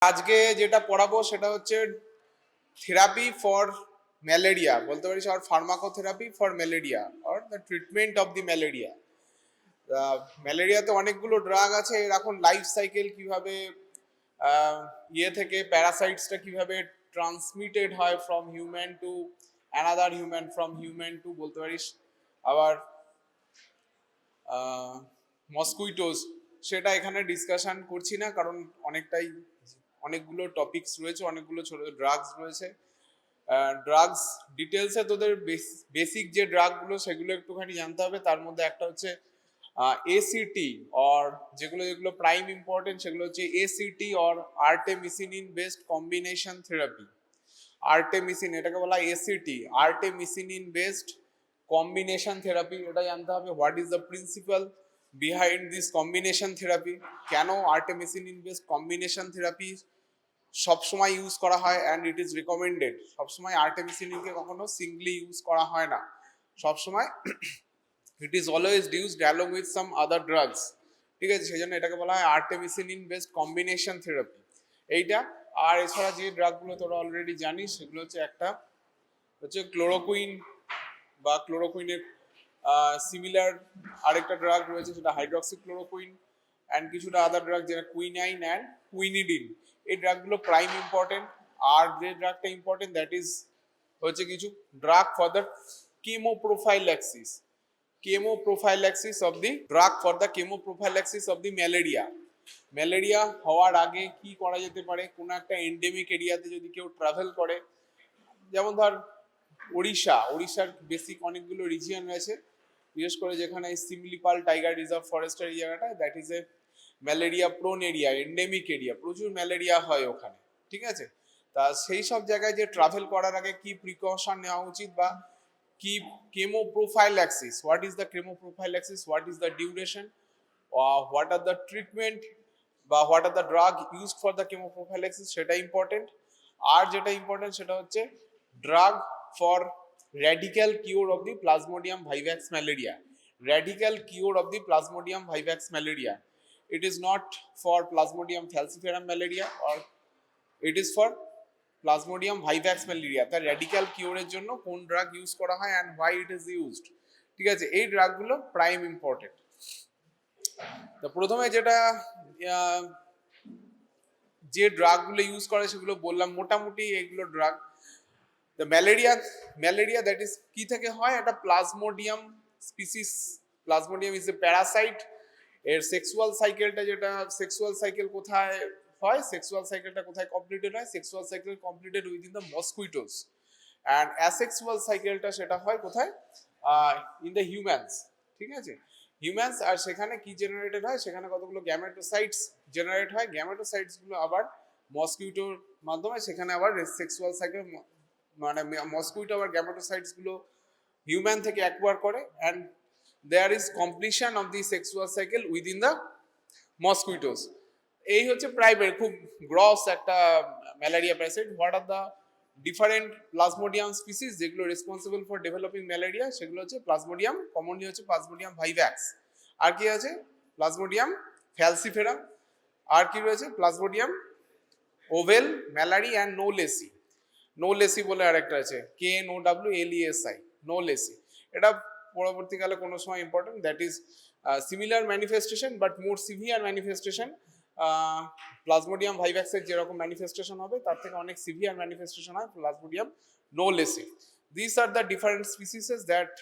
আজকে যেটা পড়াবো সেটা হচ্ছে থেরাপি ফর ম্যালেরিয়া, বলতে পারিস, আর pharmacotherapy for malaria or the treatment of the malaria. ম্যালেরিয়াতে অনেকগুলো ড্রাগ আছে, এর এখন লাইফ সাইকেল কিভাবে, ইয়ে থেকে প্যারাসাইটসটা কিভাবে ট্রান্সমিটেড হয় from human to another human, from human two বলতে পারিস আবার মসকুইটোস, সেটা এখানে ডিসকাশন করছি না, কারণ অনেকগুলো টপিকস রয়েছে, অনেকগুলো ছোট ড্রাগস রয়েছে। ড্রাগস ডিটেলসে তোদের বেসিক যে ড্রাগগুলো সেগুলো একটুখানি জানতে হবে। তার মধ্যে একটা হচ্ছে এসিটি, অর যেগুলো যেগুলো প্রাইম ইম্পর্টেন্ট সেগুলো হচ্ছে ACT or artemisinin based combination therapy. Artemisinin, এটাকে বলা হয় ACT, artemisinin based combination therapy. এটা জানতে হবে what is the principle behind this combination therapy, কেন আর্টেমিসিনিন বেসড কম্বিনেশন থেরাপি সবসময় ইউজ করা হয় অ্যান্ড ইট ইজ রিকমেন্ডেড। সবসময় আর্টেমিসিনিনকে কখনো সিঙ্গলি ইউজ করা হয় না, সবসময় it is always used along with some other drugs. ঠিক আছে, সেই জন্য এটাকে বলা হয় আর্টেমিসিনিন বেসড কম্বিনেশন থেরাপি এইটা। আর এছাড়া যে ড্রাগগুলো তোরা অলরেডি জানিস সেগুলো হচ্ছে একটা হচ্ছে ক্লোরোকুইন বা ক্লোরোকুইনের সিমিলার আরেকটা ড্রাগ রয়েছে, সেটা হাইড্রক্সি ক্লোরোকুইন, অ্যান্ড কিছুটা আদার ড্রাগ যেটা কুইনাইন অ্যান্ড কুইনিডিন। এই ড্রাগগুলো প্রাইম ইম্পর্টেন্ট। আর যে ড্রাগটা ইম্পর্টেন্ট দ্যাট ইজ হচ্ছে কিছু drug for the chemoprophylaxis, chemoprophylaxis of the drug for the chemoprophylaxis of the malaria. Malaria হওয়ার আগে কি করা যেতে পারে, কোনো একটা এন্ডেমিক এরিয়াতে যদি কেউ ট্রাভেল করে, যেমন ধর উড়িষ্যার বেসিক অনেকগুলো রিজিয়ন রয়েছে, বিশেষ করে যেখানে সিমলিপাল টাইগার রিজার্ভ ফরেস্টের এই জায়গাটা, that is A malaria prone area, endemic area, প্রচুর ম্যালেরিয়া হয় ওখানে। ঠিক আছে, তা সেই সব জায়গায় যে ট্রাভেল করার আগে কি প্রিকশন নেওয়া উচিত, বা কি chemoprophylaxis, what is the chemoprophylaxis, what is the duration, what are the treatment বা what are the drug used for the chemoprophylaxis, সেটা ইম্পর্টেন্ট। আর যেটা ইম্পর্টেন্ট সেটা হচ্ছে drug for radical cure of the Plasmodium vivax malaria. Radical cure of the Plasmodium vivax malaria. It is not for Plasmodium falciparum malaria, or it is for Plasmodium vivax malaria. তার radical cure এর জন্য কোন drug use করা হয় and why it is used. ঠিক আছে, এই ড্রাগগুলো prime important. তো প্রথমে যেটা যে ড্রাগগুলো ইউজ করে সেগুলো বললাম, মোটামুটি এগুলো drug. The malaria that is কি থেকে হয়, একটা plasmodium species. Plasmodium is a Parasite. এর সেক্সুয়াল সাইকেলটা, যেটা সেক্সুয়াল সাইকেল কোথায় হয়, সেক্সুয়াল সাইকেলটা কোথায় কমপ্লিটেড হয়, sexual cycle completed within the mosquitoes. And asexual সাইকেলটা সেটা হয় কোথায়, ইন দ্য হিউম্যানস। ঠিক আছে, হিউম্যানস। আর সেখানে কি জেনারেটেড হয়, সেখানে কতগুলো গ্যামেটোসাইটস জেনারেট হয়, গ্যামেটোসাইটস গুলো আবার মসকুইটোর মাধ্যমে সেখানে আবার সেক্সুয়াল সাইকেল, মানে মসকুইটো আবার গ্যামেটোসাইটস গুলো হিউম্যান থেকে অ্যাকোয়ার করে, and there is completion of the sexual cycle within the mosquitoes. এই হচ্ছে প্রাইভেট, খুব গ্রস একটা malaria parasite. What are the different plasmodium species যেগুলো রেসপন্সিবল ফর ডেভেলপিং ম্যালেরিয়া, সেগুলো হচ্ছে প্লাজমোডিয়াম, কমনলি হচ্ছে প্লাজমোডিয়াম ভাইভ্যাক্স। আর কি আছে, প্লাজমোডিয়াম ফ্যালসিফেরাম। আর কি রয়েছে, plasmodium ovale, malariae and knowlesi. Knowlesi বলে আরেকটা আছে, KNOWLESI, নোলেসি। এটা পরবর্তীকালে কোনো সময় important. That is similar manifestation but more severe manifestation. Plasmodium ভাইভ্যাক্সের যেরকম ম্যানিফেস্টেশন হবে তার থেকে অনেক সিভিয়ার ম্যানিফেস্টেশন হয় plasmodium knowlesi. This are the different species that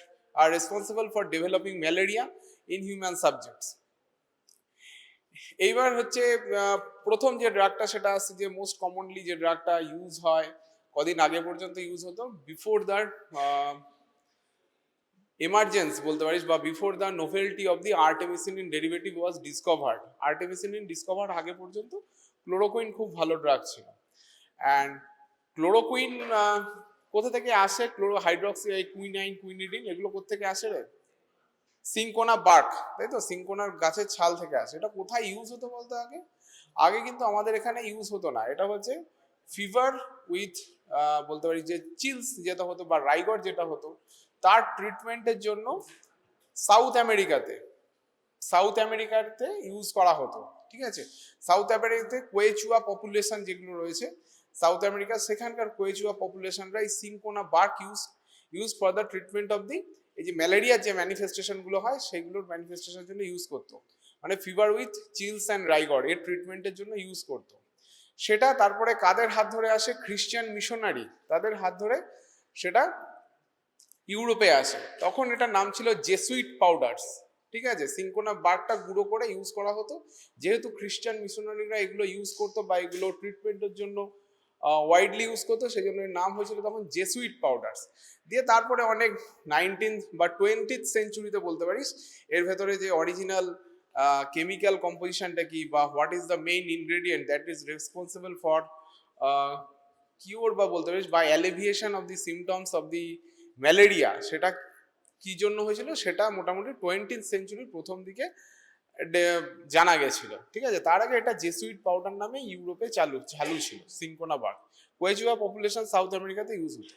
are responsible for developing malaria in human subjects. এইবার হচ্ছে প্রথম যে ড্রাগটা সেটা আছে, যে মোস্ট কমনলি যে ড্রাগটা ইউজ হয়, কদিন আগে পর্যন্ত ইউজ হতো, বিফোর দ্য এমার্জেন্স বলতে পারিস, বা before the novelty of the artemisinin derivative was discovered. Artemisinin discover আগে পর্যন্ত ক্লোরোকুইন খুব ভালো ড্রাগ ছিল। অ্যান্ড ক্লোরোকুইন কোথা থেকে আসে, হাইড্রক্সি কুইনাইন, কুইনিডিন, এগুলো কোথা থেকে আসে রে? সিনকোনা বার্ক, তাই তো, সিনকোনার গাছের ছাল থেকে আসে। এটা কোথায় ইউজ হতো বলতে, আগে আগে কিন্তু আমাদের এখানে ইউজ হতো না। এটা হচ্ছে ফিভার উইথ বলতে পারি যে চিলস যেটা হতো, বা রাইগর যেটা হতো, তার ট্রিটমেন্টের জন্য সাউথ আমেরিকাতে ইউজ করা হতো। ঠিক আছে। সাউথ আমেরিকাতে কোয়েচুয়া পপুলেশন যেগুলো রয়েছে সাউথ আমেরিকা, সেখানকার কোয়েচুয়া পপুলেশনরা এই cinchona bark use for the treatment of the এই যে ম্যালেরিয়ার যে ম্যানিফেস্টেশন গুলো হয় সেগুলোর ম্যানিফেস্টেশনের জন্য ইউজ করতো, মানে fever with chills and rigor এর ট্রিটমেন্টের জন্য ইউজ করতো। সেটা তারপরে কাদের হাত ধরে আসে? খ্রিস্টান মিশনারি, তাদের হাত ধরে সেটা ইউরোপে আসে। তখন এটার নাম ছিল জেসুইট পাউডার্স, ঠিক আছে। সিনকোনা বার্কটা গুঁড়ো করে ইউজ করা হতো, যেহেতু খ্রিস্টান মিশনারিরা এগুলো ইউজ করতো বা এগুলো ট্রিটমেন্টের জন্য ওয়াইডলি ইউজ করতো, সেই জন্য এর নাম হয়েছিল তখন জেসুইট পাউডার্স। দিয়ে তারপরে অনেক 19th বা 20th সেঞ্চুরিতে বলতে পারিস এর ভেতরে যে অরিজিনাল কেমিক্যাল কম্পোজিশনটা কি বা what is the main ingredient that is responsible for cure বা বলতে পারিস বা অ্যালিভিয়েশন of the symptoms of the malaria, সেটা কি জন্য হয়েছিল সেটা মোটামুটি 20th সেঞ্চুরির প্রথম দিকে জানা গেছিল, ঠিক আছে। তার আগে এটা জেসুইট পাউডার নামে ইউরোপে চালু ছিল সিনকোনা বার্ক। কোয়েচুয়া পপুলেশন সাউথ আমেরিকাতে ইউজ হতো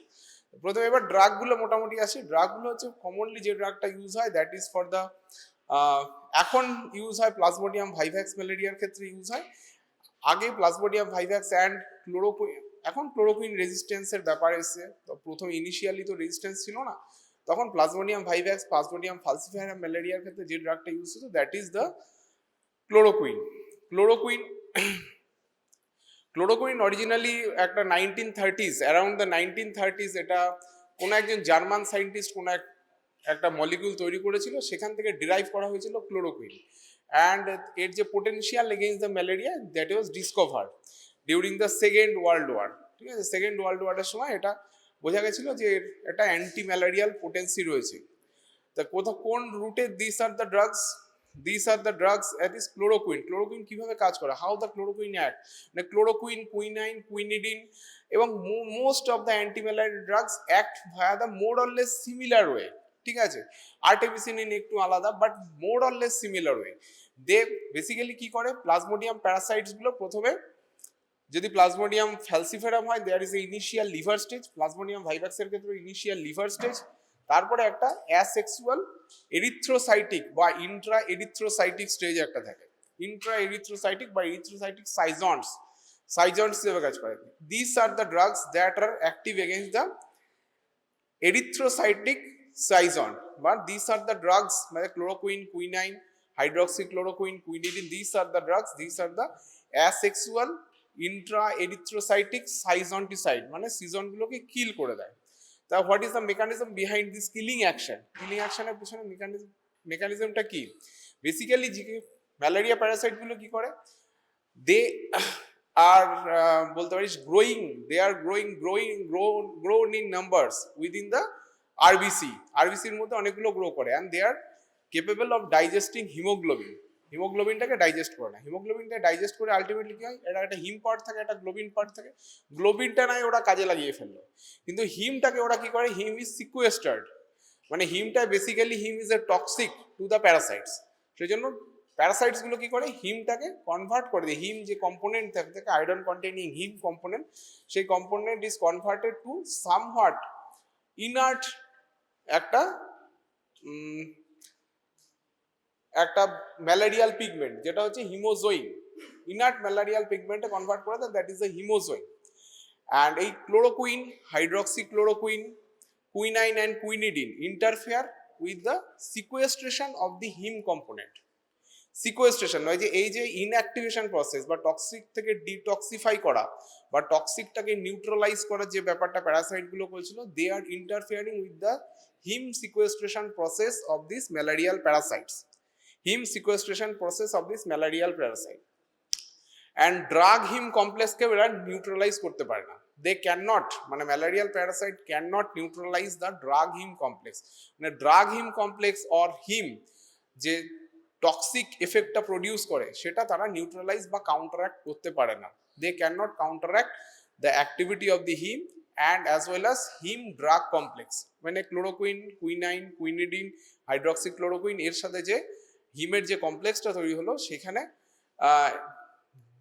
প্রথমে। এবার ড্রাগগুলো মোটামুটি আসে। ড্রাগগুলো হচ্ছে কমনলি যে ড্রাগটা ইউজ হয় দ্যাট ইজ ফর দ্য এখন ইউজ হয় প্লাজমোডিয়াম ভাইভ্যাক্স ম্যালেরিয়ার ক্ষেত্রে ইউজ হয়। আগে প্লাজমোডিয়াম ভাইভ্যাক্স অ্যান্ড ক্লোরোকুইন, এখন ক্লোরোকুইন রেজিস্ট্যান্সের ব্যাপার এসছে। তো প্রথম ইনিশিয়ালি তো রেজিস্ট্যান্স ছিল না, তখন প্লাজমোডিয়াম ভাইভ্যাক্স, প্লাজমোডিয়াম ফালসিফায়ারাম ম্যালেরিয়ার ক্ষেত্রে যে ড্রাগটা ইউজ হতো that is the chloroquine. Chloroquine originally একটা 1930s, অ্যারাউন্ড দ্য 1930s এটা কোনো একজন জার্মান সায়েন্টিস্ট কোনো একটা মলিকিউল তৈরি করেছিল, সেখান থেকে ডিরাইভ করা হয়েছিল ক্লোরোকুইন। অ্যান্ড এর যে potential against the malaria that was discovered during the second world war, ঠিক আছে। সেকেন্ড ওয়ার্ল্ড ওয়ারের সময় এটা বোঝা গেছিল যে এটা অ্যান্টি ম্যালেরিয়াল পোটেন্সি রয়েছে। তা কোন রুটে this are the drugs at is chloroquine কিভাবে কাজ করে, হাউ দ্য ক্লোরোকুইন অ্যাক্ট, মানে ক্লোরোকুইন, কুইনাইন, কুইনিডিন এবং most of the antimalaria drugs act via the more or less similar way, ঠিক আছে। আর্টেমিসিনিন একটু আলাদা but more or less similar way. They basically কি করে, প্লাজমোডিয়াম প্যারাসাইটস গুলো প্রথমে, যদি প্লাজমোডিয়াম ফ্যালসিফেরাম হয় there is a initial liver stage, plasmodium ভাইভাক্সের ক্ষেত্রে ইনিশিয়াল লিভার স্টেজ, তারপরে একটা অ্যাসেক্সুয়াল এরিথ্রোসাইটিক বা ইন্ট্রা এরিথ্রোসাইটিক স্টেজ একটা থাকে। ইন্ট্রা এরিথ্রোসাইটিক বা এরিথ্রোসাইটিক সাইজন্স হিসেবে কাজ করে। This are the drugs that are active against the erythrocytic সাইজন, বা দিস আর দ্য ড্রাগস মানে chloroquine, quinine, hydroxychloroquine, quinidine, this are the drugs, this are the asexual intra erythrocytic schizonticide, মানে সিজনগুলোকে kill করে দেয়। তা what is the mechanism behind this killing action? Killing অ্যাকশনের পিছনে মেকানিজমটা কি? বেসিক্যালি ম্যালেরিয়া প্যারাসাইটগুলো কি করে, দে আর বলতে পারিস grown in numbers within the আরবিসির মধ্যে অনেকগুলো গ্রো করে, and they are capable of digesting হিমোগ্লোবিনটাকে ডাইজেস্ট করে না। হিমোগ্লোবিনটা ডাইজেস্ট করে আলটিমেটলি কি হয়, এটা একটা হিম পার্ট থাকে, একটা গ্লোবিন পার্ট থাকে। গ্লোবিনটা নাই ওরা কাজে লাগিয়ে ফেললো, কিন্তু হিমটাকে ওরা কি করে, হিম ইজ সিকুয়েস্টার্ড, মানে হিমটা basically haem is a toxic to the parasites. সেই জন্য প্যারাসাইটস গুলো কি করে, হিমটাকে কনভার্ট করে দেয়। হিম যে কম্পোনেন্ট থাকে আয়রন কন্টেনিং হিম কম্পোনেন্ট, সেই component is converted to somewhat inert একটা ম্যালেরিয়াল পিগমেন্ট, যেটা হচ্ছে হিমোজোইন। ইনার্ট ম্যালেরিয়াল পিগমেন্টে কনভার্ট করে দেয়, that is the haemozoin. And এই chloroquine, hydroxychloroquine, quinine and quinidine interfere with the sequestration of the haem component. Sequestration নয়, যে এই যে ইনঅ্যাক্টিভেশন প্রসেস বা টক্সিক থেকে ডিটক্সিফাই করা বা টক্সিকটাকে নিউট্রালাইজ করার যে ব্যাপারটা প্যারাসাইট গুলো করেছিল, they are interfering with the haem sequestration process of this malarial parasites. And drug haem কমপ্লেক্সকে এরা নিউট্রালাইজ করতে পারে না। দে ক্যান নট, মানে malarial parasite can not neutralize the drug haem complex, মানে drug haem complex or haem যে toxic এফেক্টটা produce করে সেটা তারা নিউট্রালাইজ বা কাউন্টারঅ্যাক্ট করতে পারে না। They can not counteract the activity of the haem and as well as heme drug complex, মানে ক্লোরোকুইন, কুইনাইন, কুইনিডিন, হাইড্রক্সিক্লোরোকুইন এর সাথে যে হিমের যে কমপ্লেক্সটা তৈরি হলো, সেখানে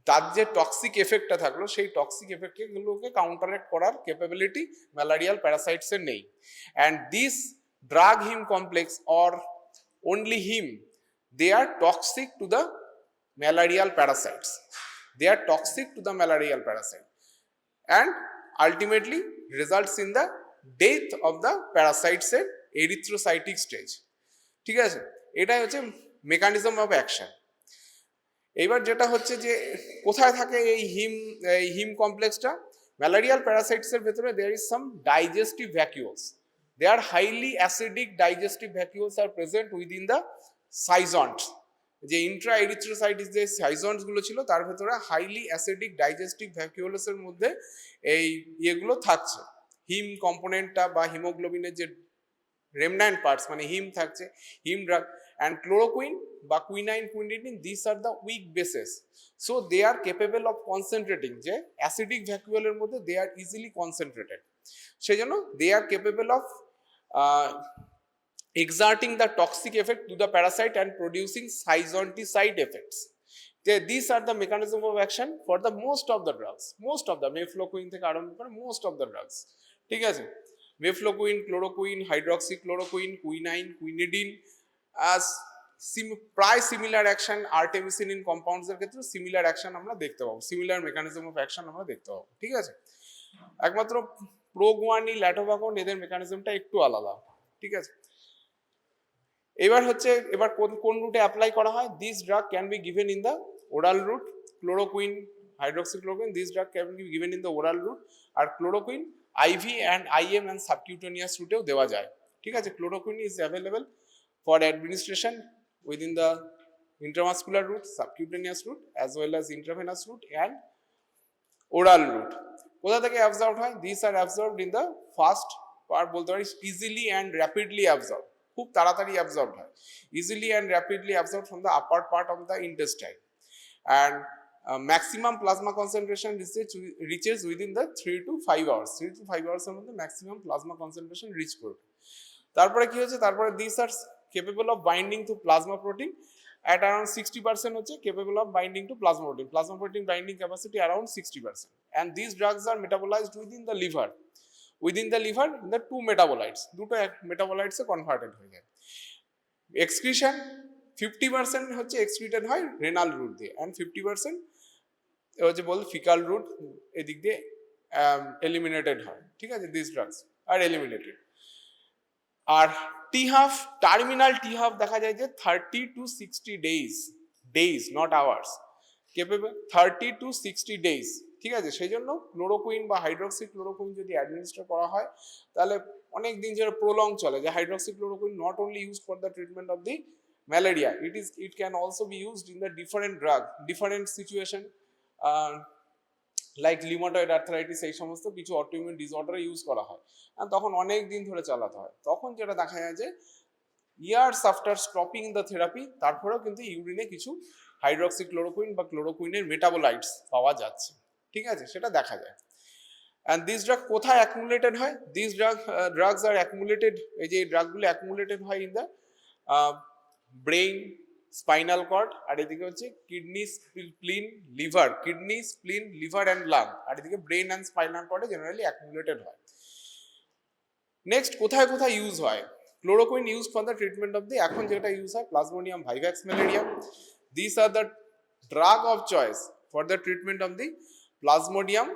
তার যে টক্সিক এফেক্টটা থাকলো সেই টক্সিক এফেক্টগুলোকে কাউন্টারঅ্যাক্ট করার ক্যাপাবিলিটি ম্যালেরিয়াল প্যারাসাইটসের নেই। And this drug haem complex or only him, they are toxic to the malarial parasites. They are toxic to the malarial parasite and ultimately results in the death of the parasites at erythrocytic stage. ঠিক আছে, এটাই হচ্ছে mechanism of action. এবার যেটা হচ্ছে যে কোথায় থাকে এই হিম কমপ্লেক্সটা, ম্যালারিয়াল প্যারাসাইটসের ভেতরে there is some digestive vacuoles, they are highly acidic digestive vacuoles are present within the schizonts. যে ইন্ট্রা এরিথ্রোসাইটিস যে সাইজন্টস গুলো ছিল তার ভেতরে হাইলি অ্যাসিডিক ডাইজেস্টিভ ভ্যাকিউলসের মধ্যে এই ইয়েগুলো থাকছে, হিম কম্পোনেন্টটা বা হিমোগ্লোবিনের যে remnant parts মানে হিম থাকছে, হিম ড্রাগ and chloroquine বা quinine quinidine, these are the weak bases, so they are capable of concentrating, যে acidic vacuole এর মধ্যে they are easily concentrated, সেজন্য they are capable of exerting the toxic effect to the parasite and producing schizonticide effects. These are the mechanism of action for the most of the drugs, most of the mefloquine থেকে আরম্ভ করে most of the drugs, ঠিক আছে, mefloquine, chloroquine, hydroxychloroquine, quinine, quinidine, প্রায় similar action artemisinin কম্পাউন্ডসের ক্ষেত্রে similar action আমরা দেখতে পাবো, সিমিলার মেকানিজম অফ অ্যাকশন আমরা দেখতে পাবো, ঠিক আছে। একমাত্র প্রোগুয়ানি, ল্যাটোভাকন এদের মেকানিজমটা একটু আলাদা, ঠিক আছে। এবার হচ্ছে এবার কোন রুটে অ্যাপ্লাই করা হয়, this drug can be given in the oral route, chloroquine, hydroxychloroquine, this drug can be given in the oral route, আর chloroquine IV and IM and subcutaneous রুটেও দেওয়া যায়, ঠিক আছে। Chloroquine is available for administration within the intramuscular route, subcutaneous route as well as intravenous route and oral route. কোথা থেকে absorb হয়, these are absorbed in the first part, বলতে পারি easily and rapidly absorbed, খুব তাড়াতাড়ি absorb হয়, easily and rapidly absorbed from the upper part of the intestine, and maximum plasma concentration reaches within the 3 to 5 hours, 3 to 5 hours এর মধ্যে maximum plasma concentration rich করবে। তারপরে কি হচ্ছে, তারপরে this are capable of binding to plasma protein at around 60% হচ্ছে capable of binding to plasma protein binding capacity around 60%, and these drugs are metabolized within the liver in the two metabolites, দুটো metabolites এ converted হয়ে যায়। Excretion 50% হচ্ছে excreted হয় renal root দিয়ে, and 50% হচ্ছে বল faecal root এদিক দিয়ে এলিমিনেটেড হয়, ঠিক আছে। This drugs are eliminated. আর T half, terminal T half দেখা যায় যে 30 to 60 days not hours, capable 30 to 60 days, ঠিক আছে। সেই জন্য ক্লোরোকুইন বা হাইড্রক্সিক্লোরোকুইন যদি অ্যাডমিনিস্টার করা হয় তাহলে অনেক দিন ধরে প্রলং চলে। যে hydroxychloroquine not only use for the treatment of the malaria, it can also be used in the different situation like rheumatoid arthritis, এই সমস্ত কিছু অটোইমিউন ডিসঅর্ডারে ইউজ করা হয়, আর তখন অনেক দিন ধরে চালাতে হয়। তখন যেটা দেখা যায় যে years after stopping the therapy তারপরেও কিন্তু ইউরিনে কিছু হাইড্রক্সিক্লোরোকুইন বা ক্লোরোকুইনের মেটাবোলাইটস পাওয়া যাচ্ছে, ঠিক আছে, সেটা দেখা যায়। অ্যান্ড দিস ড্রাগ কোথায় অ্যাকুমুলেটেড হয়, দিস ড্রাগস আর অ্যাকুমুলেটেড, এই যে ড্রাগগুলো অ্যাকুমুলেটেড হয় in the brain, spinal cord, আর এদিকে হচ্ছে kidney, spleen, liver and lung, আর এদিকে ব্রেইন অ্যান্ড স্পাইনাল কর্ডে জেনারেলি অ্যাকুমুলেটেড হয়। নেক্সট কোথায় কোথায় ইউজ হয়, chloroquine use for the treatment of the, এখন যেটা ইউজ হয় plasmodium vivax malaria, this are the drug of choice for the treatment of the plasmodium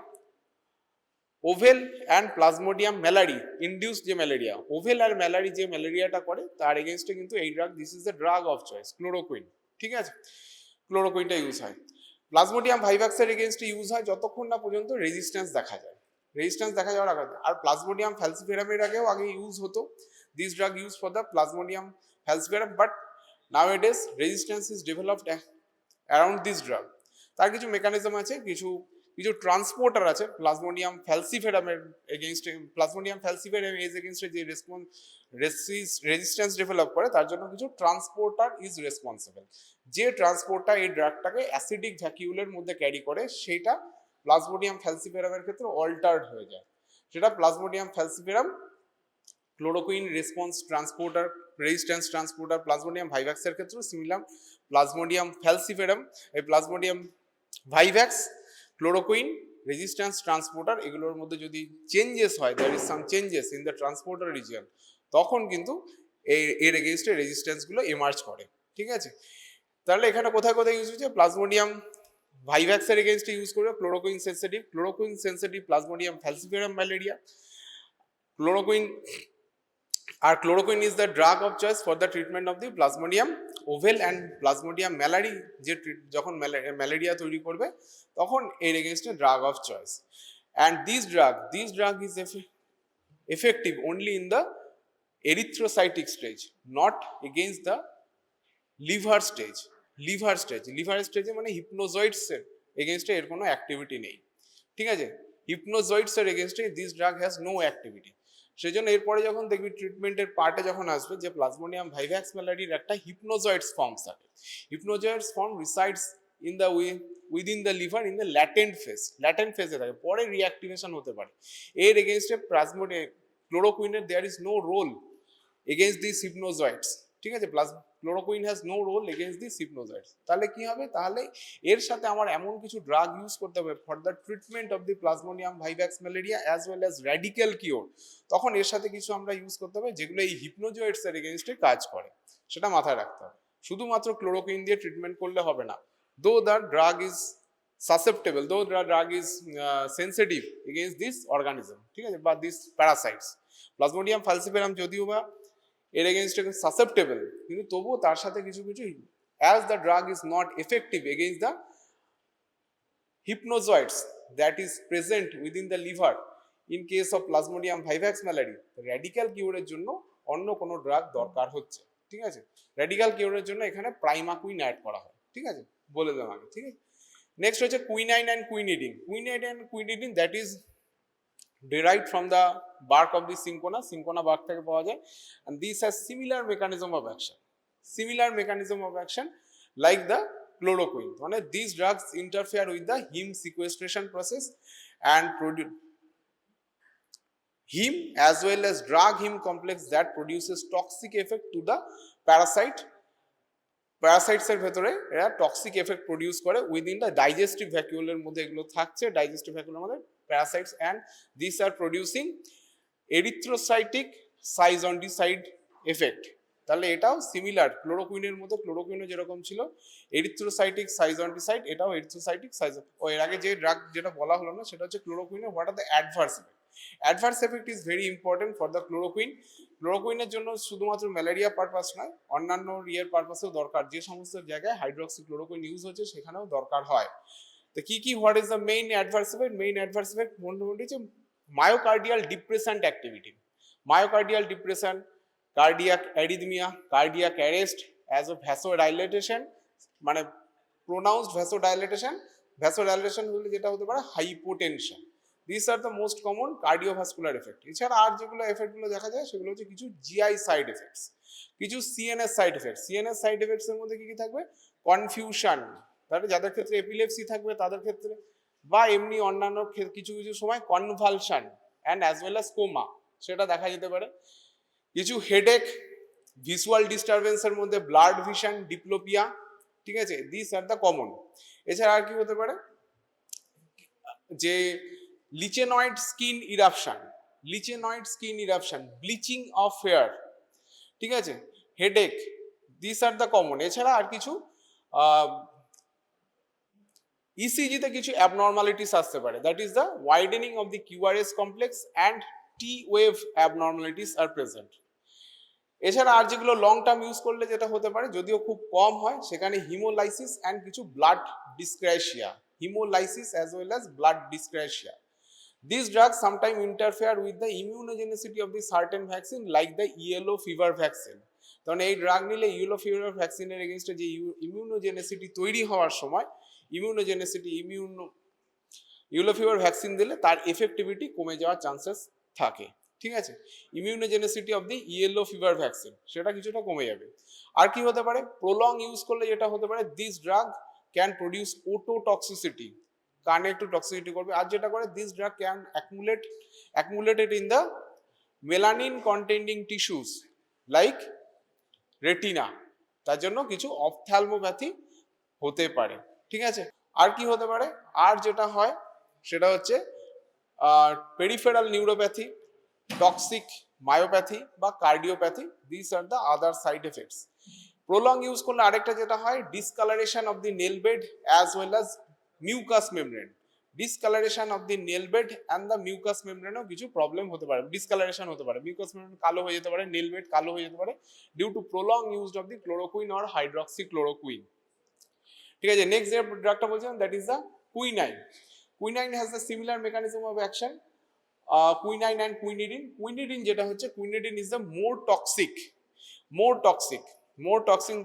ovale and plasmodium malariae induce, যে malaria ovale আর malariae যে ম্যালেরিয়াটা করে তার এগেনস্টে কিন্তু এই drug, this is the drug of choice chloroquine, ঠিক আছে। ক্লোরোকুইনটা ইউজ হয়। প্লাজমোডিয়াম ভাইভাক্সের এগেনস্টে ইউজ হয় যতক্ষণ না পর্যন্ত রেজিস্ট্যান্স দেখা যায়, দেখা যাওয়ার আগে। আর প্লাজমোডিয়াম ফ্যালসিফেরামের আগেও ইউজ হতো this drug use for the plasmodium falciparum, but nowadays resistance is developed around this drug. তার কিছু মেকানিজম আছে, কিছু ট্রান্সপোর্টার আছে প্লাজমোডিয়াম ফ্যালসিফেরামের এগেনস্টে, প্লাজমোডিয়াম ফ্যালসিফেরাম এজ এগেনস্টে যে রেজিস্ট্যান্স ডেভেলপ করে তার জন্য কিছু ট্রান্সপোর্টার ইজ রেসপন্সিবল। যে ট্রান্সপোর্টার এই ড্রাগটাকে অ্যাসিডিক ভ্যাকিউলের মধ্যে ক্যারি করে সেটা প্লাজমোডিয়াম ফ্যালসিফেরামের ক্ষেত্রে অল্টার্ড হয়ে যায়, সেটা plasmodium falciparum chloroquine response transporter, resistance transporter. Plasmodium ভাইভ্যাক্সের ক্ষেত্রে সিমিলার প্লাজমোডিয়াম ফ্যালসিফেরাম, এই plasmodium vivax, chloroquine, resistance transporter, এগুলোর মধ্যে যদি চেঞ্জেস হয়, there is some changes in the transporter region, তখন কিন্তু এর এগেনস্টে রেজিস্ট্যান্সগুলো এমার্জ করে, ঠিক আছে। তাহলে এখানে কোথায় কোথায় ইউজ হচ্ছে, প্লাজমোডিয়াম ভাইভ্যাক্সের এগেইনস্টে ইউজ করবে chloroquine sensitive plasmodium falciparum malaria. Chloroquine is the drug of choice for the treatment of the plasmodium ovale and plasmodium malariae, যে যখন ম্যালেরিয়া তৈরি করবে তখন এর এগেইনস্টে drug of choice. And this drug is effective only in the erythrocytic stage, not against the liver স্টেজে মানে হিপনোজয়েডস এর এগেইনস্টে এর কোনো অ্যাক্টিভিটি নেই, ঠিক আছে। হিপনোজয়েডস এর এগেইনস্টে this drug has no activity. সেজন্য এরপরে যখন দেখবি ট্রিটমেন্টের পার্টে যখন আসবে যে প্লাজমোডিয়াম ভাইভ্যাক্স ম্যালারির একটা হিপনোজয়েডস ফর্ম থাকে, hypnozoites form resides in the within the liver in the latent ফেজে থাকে, পরে রিঅ্যাক্টিভেশন হতে পারে। এর এগেইনস্টে ক্লোরোকুইনের there is no role against this hypnozoites, ঠিক আছে। Chloroquine has no role against this hypnozoites. তাহলে কি হবে, তাহলে এর সাথে আমার এমন কিছু ড্রাগ ইউজ করতে হবে for the treatment of the plasmodium vivax malaria as well as radical cure. তখন এর সাথে কিছু আমরা ইউজ করতে হবে যেগুলো এই হিপনোজয়েডস এর এগেইনস্টে কাজ করে, সেটা মাথায় রাখতে হবে। শুধুমাত্র ক্লোরোকুইন দিয়ে ট্রিটমেন্ট করলে হবে না, দো the drug is susceptible, though the drug is sensitive against this organism, ঠিক আছে, বা দিস প্যারাসাইটস। প্লাজমোডিয়াম ফালসিফেরাম যদিও বা এর এগেইনস্টে সাসেপ্টেবল, কিন্তু তবুও তার সাথে কিছু as the drug is not effective against the hypnozoids that is present within the liver in case of Plasmodium vivax malari, radical কিউরের জন্য অন্য কোনো ড্রাগ দরকার হচ্ছে, ঠিক আছে। র্যাডিক্যাল কিউরের জন্য এখানে প্রাইমাকুইন অ্যাড করা হয়, ঠিক আছে, বলে দিলাম আগে, ঠিক আছে। নেক্সট হচ্ছে quinine and quinidine that is derived from the bark of the cinchona bark থেকে পাওয়া যায়, and this has similar mechanism of action like the chloroquine, মানে these drugs interfere with the heme sequestration process and produce heme as well as drug heme complex that produces toxic effect to the parasites এর ভেতরে এরা toxic effect produce করে within the digestive ভ্যাকুলের মধ্যে, এগুলো থাকছে digestive ভ্যাকুলের মধ্যে parasites, and this are producing erythrocytic schizonticide effect. তাহলে এটাও সিমিলার ক্লোরোকুইনের মতো, ক্লোরোকুইনে যেরকম ছিল এরিথ্রোসাইটিক সাইজন্টিসাইড, এটাও এরিথ্রোসাইটিক এর আগে যে ড্রাগ যেটা বলা হলো না সেটা হচ্ছে ক্লোরোকুইনে। What are the adverse effect? Adverse effect is very important for the chloroquine. ক্লোরোকুইনের জন্য শুধুমাত্র ম্যালেরিয়া পারপাস নয়, অন্যান্য পারপাসেও দরকার, যে সমস্ত জায়গায় হাইড্রোক্সি ক্লোরোকুইন ইউজ হচ্ছে সেখানেও দরকার হয়। তো কি what is the main adverse effect? Main adverse effect মোটামুটি হচ্ছে myocardial depression activity, myocardial depression, cardiac arrhythmia, cardiac arrest as uh vasodilatation, মানে প্রোনাউন্সড ভ্যাসোডাইলেটেশন হলে যেটা হতে পারে hypotension. These are the most common cardiovascular effect. এছাড়া আর যেগুলো এফেক্টগুলো দেখা যায় সেগুলো হচ্ছে কিছু জিআই সাইড এফেক্টস, কিছু CNS side effects. CNS side effects এর মধ্যে কি থাকবে? কনফিউশন, তাহলে যাদের ক্ষেত্রে এপিলেপসি থাকবে তাদের ক্ষেত্রে, বা এমনি অন্যান্য কিছু সময় convulsion and as well as coma, সেটা দেখা যেতে পারে। কিছু হেডেক, ভিজুয়াল ডিস্টারবেন্সের মধ্যে ব্লাড ভিশন, ডিপ্লোপিয়া, ঠিক আছে, দিস আর দ্য কমন। এছাড়া আর কি হতে পারে? যে lichenoid skin eruption, bleaching of hair, ঠিক আছে, headache, this are the common. এছাড়া আর কিছু ইসিজিতে কিছু অ্যাবনর্মালিটিস আসতে পারে, that is the widening of the QRS complex and T wave abnormalities are present. এছাড়া আর যেগুলো লং টার্ম ইউজ করলে যেটা হতে পারে, যদিও খুব কম হয়, সেখানে হিমোলাইসিস অ্যান্ড কিছু blood dyscrasia, haemolysis as well as blood dyscrasia. These drugs sometimes interfere with the immunogenicity of the certain vaccine like the yellow fever vaccine. কারণ এই ড্রাগ নিলে ইয়েলো ফিভার ভ্যাকসিনের এগেইনস্টে যে ইমিউনোজেনিসিটি তৈরি হওয়ার সময় ইয়েলো ফিভার ভ্যাকসিন দিলে তার এফেক্টিভিটি কমে যাওয়ার চান্সেস থাকে, ঠিক আছে। Immunogenicity of the yellow fever vaccine সেটা কিছুটা কমে যাবে। আর কি হতে পারে? প্রলং ইউজ করলে যেটা হতে পারে, দিস ড্রাগ ক্যান প্রডিউস ওটোটক্সিসিটি, কানে একটু টক্সিসিটি করবে। আর যেটা করে, this drug can accumulated in the melanin containing tissues like retina, তার জন্য কিছু অপথ্যালমোপ্যাথি হতে পারে, ঠিক আছে। আর কি হতে পারে? আর যেটা হয় সেটা হচ্ছে পেরিফেরাল নিউরোপ্যাথি, টক্সিক মায়োপ্যাথি বা cardiopathy, this are the other side effects. Prolong use করলে আরেকটা যেটা হয় discolouration of the nail bed as well as mucous membrane. Discolouration of the nail bed and the mucous মেমব্রেনও কিছু problem হতে পারে, discolouration হতে পারে, মিউকাস মেমব্রেন কালো হয়ে যেতে পারে, নেল বেড কালো হয়ে যেতে পারে due to prolong use of the chloroquine or hydroxy chloroquine. ঠিক আছে, নেক্সট যে ড্রাগটা বলছিলাম that is the quinine. Quinine has the similar mechanism of action quinine and quinidine. Quinidine যেটা হচ্ছে, quinidine is the more toxic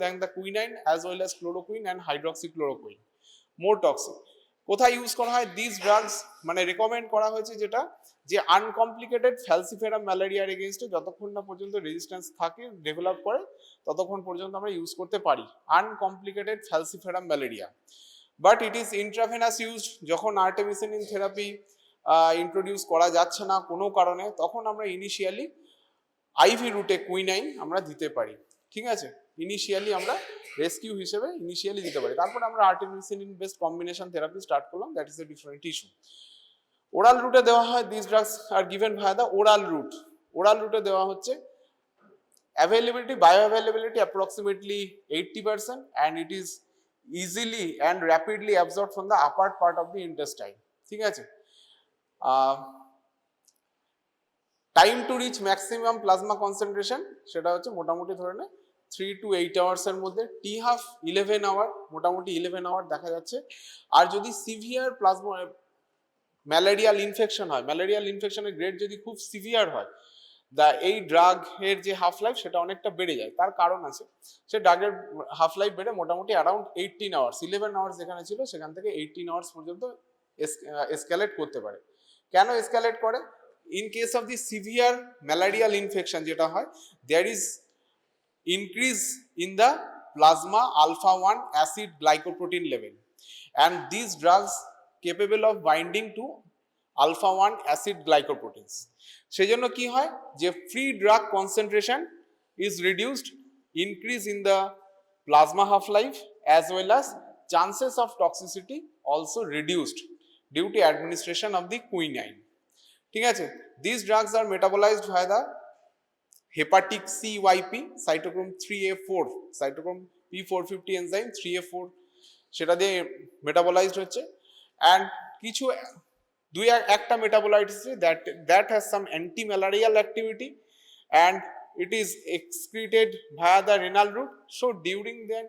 than the quinine as well as chloroquine and hydroxychloroquine, more toxic. কোথায় use করা হয় this drugs, মানে recommend করা হয়েছে যেটা যে আনকমপ্লিকেটেড ফ্যালসিফেরাম ম্যালেরিয়ার এগেইনস্টে যতক্ষণ না পর্যন্ত রেজিস্ট্যান্স থাকে ডেভেলপ করে ততক্ষণ পর্যন্ত আমরা ইউজ করতে পারি uncomplicated falciparum malaria. But it is intravenous use, যখন আর্টেমিসিনিন থেরাপি ইন্ট্রোডিউস করা যাচ্ছে না কোনো কারণে, তখন আমরা ইনিশিয়ালি আইভি রুটে কুইনাইন আমরা দিতে পারি। ঠিক আছে, ইনিশিয়ালি আমরা রেস্কিউ হিসেবে ইনিশিয়ালি দিতে পারি, তারপর আমরা artemisinin based combination therapy start করলাম, that is a different issue. Oral রুটে দেওয়া হয়, this drugs are given via the oral route. Oral রুটে দেওয়া হচ্ছে, availability, bioavailability approximately 80%, and it is easily and rapidly absorbed from the upper part of the intestine. ঠিক আছে, time to reach maximum plasma concentration সেটা হচ্ছে মোটামুটি ধরে নে 3 to 8 hours এর মধ্যে, টি হাফ 11 আওয়ার, মোটামুটি 11 আওয়ার দেখা যাচ্ছে। আর যদি সিভিয়ার প্লাজমা ম্যালেরিয়াল ইনফেকশন হয়, ম্যালেরিয়াল ইনফেকশনের গ্রেড যদি খুব সিভিয়ার হয়, এই ড্রাগ এর যে হাফ লাইফ সেটা অনেকটা বেড়ে যায়। তার কারণ আছে, সে ড্রাগের হাফ লাইফ বেড়ে মোটামুটি অ্যারাউন্ড 18 আওয়ার্স, 11 আওয়ার্স যেখানে ছিল সেখান থেকে 18 আওয়ার্স পর্যন্ত এসক্যালেট করতে পারে। কেন এসক্যালেট করে? In case of the severe malarial infection যেটা হয়, there is increase in the plasma alpha 1 acid glycoprotein level, and these drugs capable of binding to alpha 1 acid glycoproteins. সেজন্য কি হয় যে free drug concentration is reduced, increase in the plasma half life as well as chances of toxicity also reduced due to administration of the quinine. ঠিক আছে, these drugs are metabolized via the hepatic CYP cytochrome 3A4, cytochrome P450 enzyme 3A4 সেটা দিয়ে metabolised হচ্ছে। And কিছু একটা metabolite আছে that has some anti-malarial activity and it is excreted via the renal route. So during the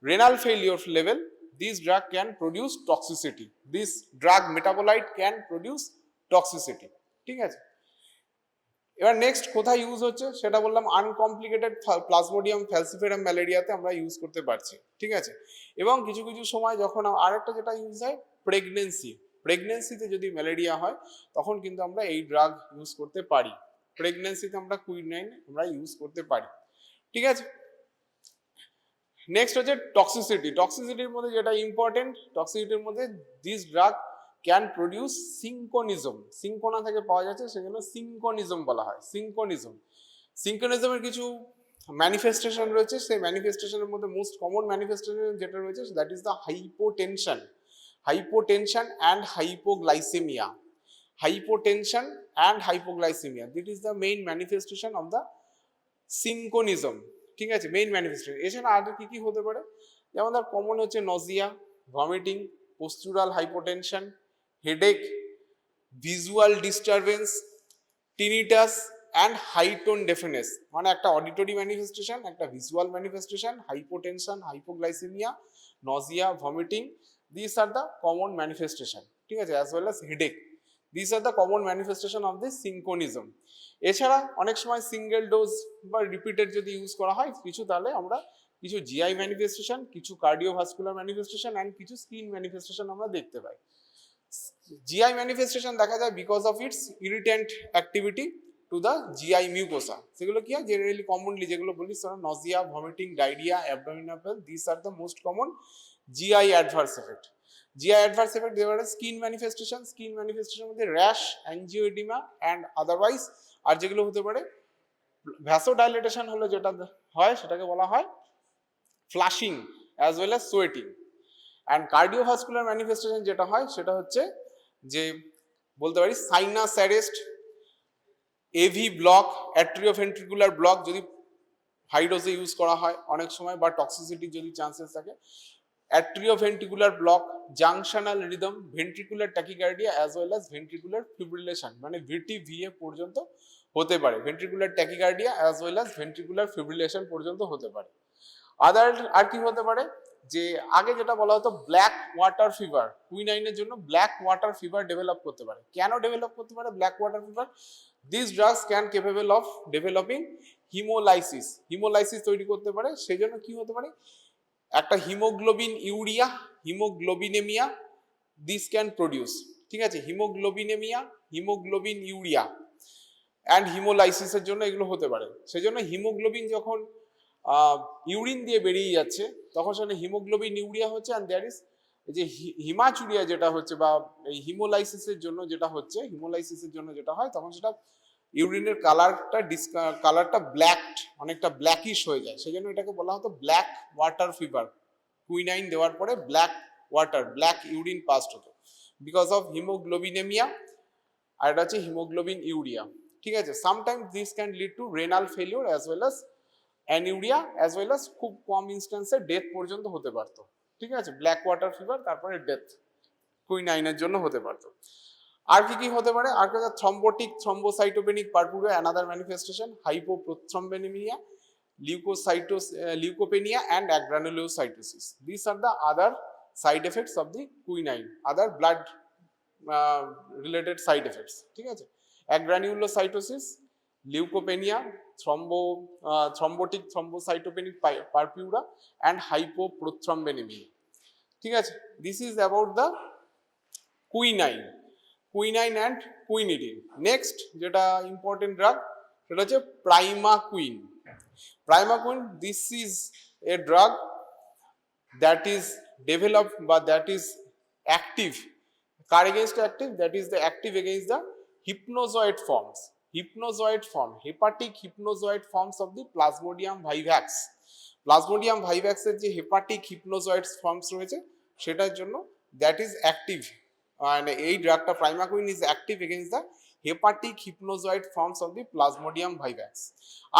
renal failure level, this drug can produce toxicity. This drug metabolite can produce toxicity. ঠিক আছে, এবার next কোথায় use হচ্ছে সেটা বললাম, uncomplicated plasmodium ফ্যালসিফেরাম ম্যালেরিয়াতে আমরা use করতে পারছি। ঠিক আছে, এবং কিছু কিছু সময় যখন আরেকটা যেটা ইউজ হয় প্রেগনেন্সিতে যদি ম্যালেরিয়া হয় তখন কিন্তু আমরা এই ড্রাগ ইউজ করতে পারি। প্রেগনেন্সিতে আমরা কুইনাইন আমরা ইউজ করতে পারি। ঠিক আছে, নেক্সট হচ্ছে টক্সিসিটি। টক্সিসিটির মধ্যে যেটা ইম্পর্টেন্ট, টক্সিসিটির মধ্যে this drug can produce cinchonism, cinchona থেকে পাওয়া যাচ্ছে সেজন্য সিঙ্কোনিজম বলা হয়। সিঙ্কোনিজমের কিছু ম্যানিফেস্টেশন রয়েছে, সেই ম্যানিফেস্টেশনের মধ্যে মোস্ট কমন ম্যানিফেস্টেশন যেটা রয়েছে that is the hypotension and hypoglycaemia. Hypotension and hypoglycaemia, that is the main manifestation of the cinchonism. ঠিক আছে, মেইন ম্যানিফেস্টেশন। এছাড়া আগে কি কি হতে পারে, যেমন তার কমন হচ্ছে Nazia, vomiting, postural hypotension, headache, visual disturbance, tinnitus and high tone deafness। মানে একটা অডিটরি ম্যানিফেস্টেশন, একটা visual manifestation, hypotension, hypoglycaemia, Nazia, vomiting, these are the common manifestation। ঠিক আছে, as well as headache, these are the common manifestation of this synchronism। এছাড়া অনেক সময় single dose বা repeated যদি ইউজ করা হয় কিছু, তাহলে আমরা কিছু জিআই ম্যানিফেস্টেশন, কিছু কার্ডিওভাস্কুলার ম্যানিফেস্টেশন অ্যান্ড কিছু স্কিন ম্যানিফেস্টেশন আমরা দেখতে পাই। জিআই ম্যানিফেস্টেশন দেখা যায় because of its irritant activity to the GI mucosa. সেগুলো কি হয়, জেনারেলি কমনলি যেগুলো বলি Nazia, vomiting, diarrhoea, abdominal pain, this are the most common GI adverse effect. GI adverse effect দেওয়ার স্কিন ম্যানিফেস্টেশন, স্কিন ম্যানিফেস্টেশনের মধ্যে rash, angioedema and otherwise. আর যেগুলো হতে পারে ভ্যাসোডাইলেটেশন হলে যেটা হয় সেটাকে বলা হয় flushing as well as sweating. And cardiovascular manifestation যেটা হয় সেটা হচ্ছে যে বলতে পারি sinus arrest, AV block, atrioventricular block যদি হাই ডোজে ইউজ করা হয় অনেক সময়, বা টক্সিসিটি যদি চান্সেস থাকে। Atrioventricular block, junctional rhythm, ventricular tachycardia as well as ventricular fibrillation, মানে VTVA পর্যন্ত হতে পারে। Ventricular tachycardia as well as ventricular fibrillation পর্যন্ত হতে পারে। আদার আর কি হতে পারে, যে আগে যেটা বলা হতো ব্ল্যাক ওয়াটার ফিভার, কুইনাইনের জন্য ব্ল্যাক ওয়াটার ফিভার ডেভেলপ করতে পারে। কেন ডেভেলপ করতে পারে black water fever? This drugs can capable of developing haemolysis, haemolysis তৈরি করতে পারে। সেই জন্য কি হতে পারে, একটা haemoglobinuria, haemoglobinaemia, this can produce, ঠিক আছে, হিমোগ্লোবিনেমিয়া, হিমোগ্লোবিন ইউরিয়া অ্যান্ড হিমোলাইসিসের জন্য এগুলো হতে পারে। সেই জন্য হিমোগ্লোবিন যখন ইউরিন দিয়ে বেরিয়ে যাচ্ছে তখন সেখানে হিমোগ্লোবিন ইউরিয়া হচ্ছে, অ্যান্ড দেয়ার ইজ যে হিমাচুরিয়া যেটা হচ্ছে, বা এই হিমোলাইসিসের জন্য যেটা হচ্ছে, হিমোলাইসিসের জন্য যেটা হয় তখন সেটা ইউরিনের কালারটা ব্ল্যাকড, অনেকটা ব্ল্যাকিশ হয়ে যায়। সেই জন্য এটাকে বলা হতো ব্ল্যাক ওয়াটার ফিভার। কুইনাইন দেওয়ার পরে black water, black urine passed হতো বিকজ অফ হিমোগ্লোবিনেমিয়া, আর এটা হচ্ছে হিমোগ্লোবিন ইউরিয়া, ঠিক আছে। Sometimes this can lead to renal failure as well as anuria, as well as খুব কম ইনস্ট্যান্সে ডেথ পর্যন্ত হতে পারতো, ঠিক আছে। ব্ল্যাক ওয়াটার ফিভার তারপরে ডেথ কুইনাইনের জন্য হতে পারতো। আর কি কি হতে পারে, আর কাছে thrombotic thrombocytopenic purpura another manifestation, hypoprothrombinaemia, leucopenia and agranulocytosis. This are the other side effects of the quinine, other blood related side effects, ঠিক আছে। Agranulocytosis, leucopenia, thrombotic thrombocytopenic purpura and hypoprothrombinaemia, ঠিক আছে। This is about the quinine, quinine and quinidine. Next যেটা important drug সেটা হচ্ছে primaquine. Primaquine, this is a drug that is developed বা that is active, কার against active, that is the active against the hypnozoid forms, hepatic hypnozoid forms of the Plasmodium vivax. Plasmodium vivax এর যে hepatic hypnozoid forms রয়েছে সেটার জন্য that is active, and এই ড্রাগটা প্রাইমাকুইন is active against the hepatic hypnozoid forms of the Plasmodium vivax.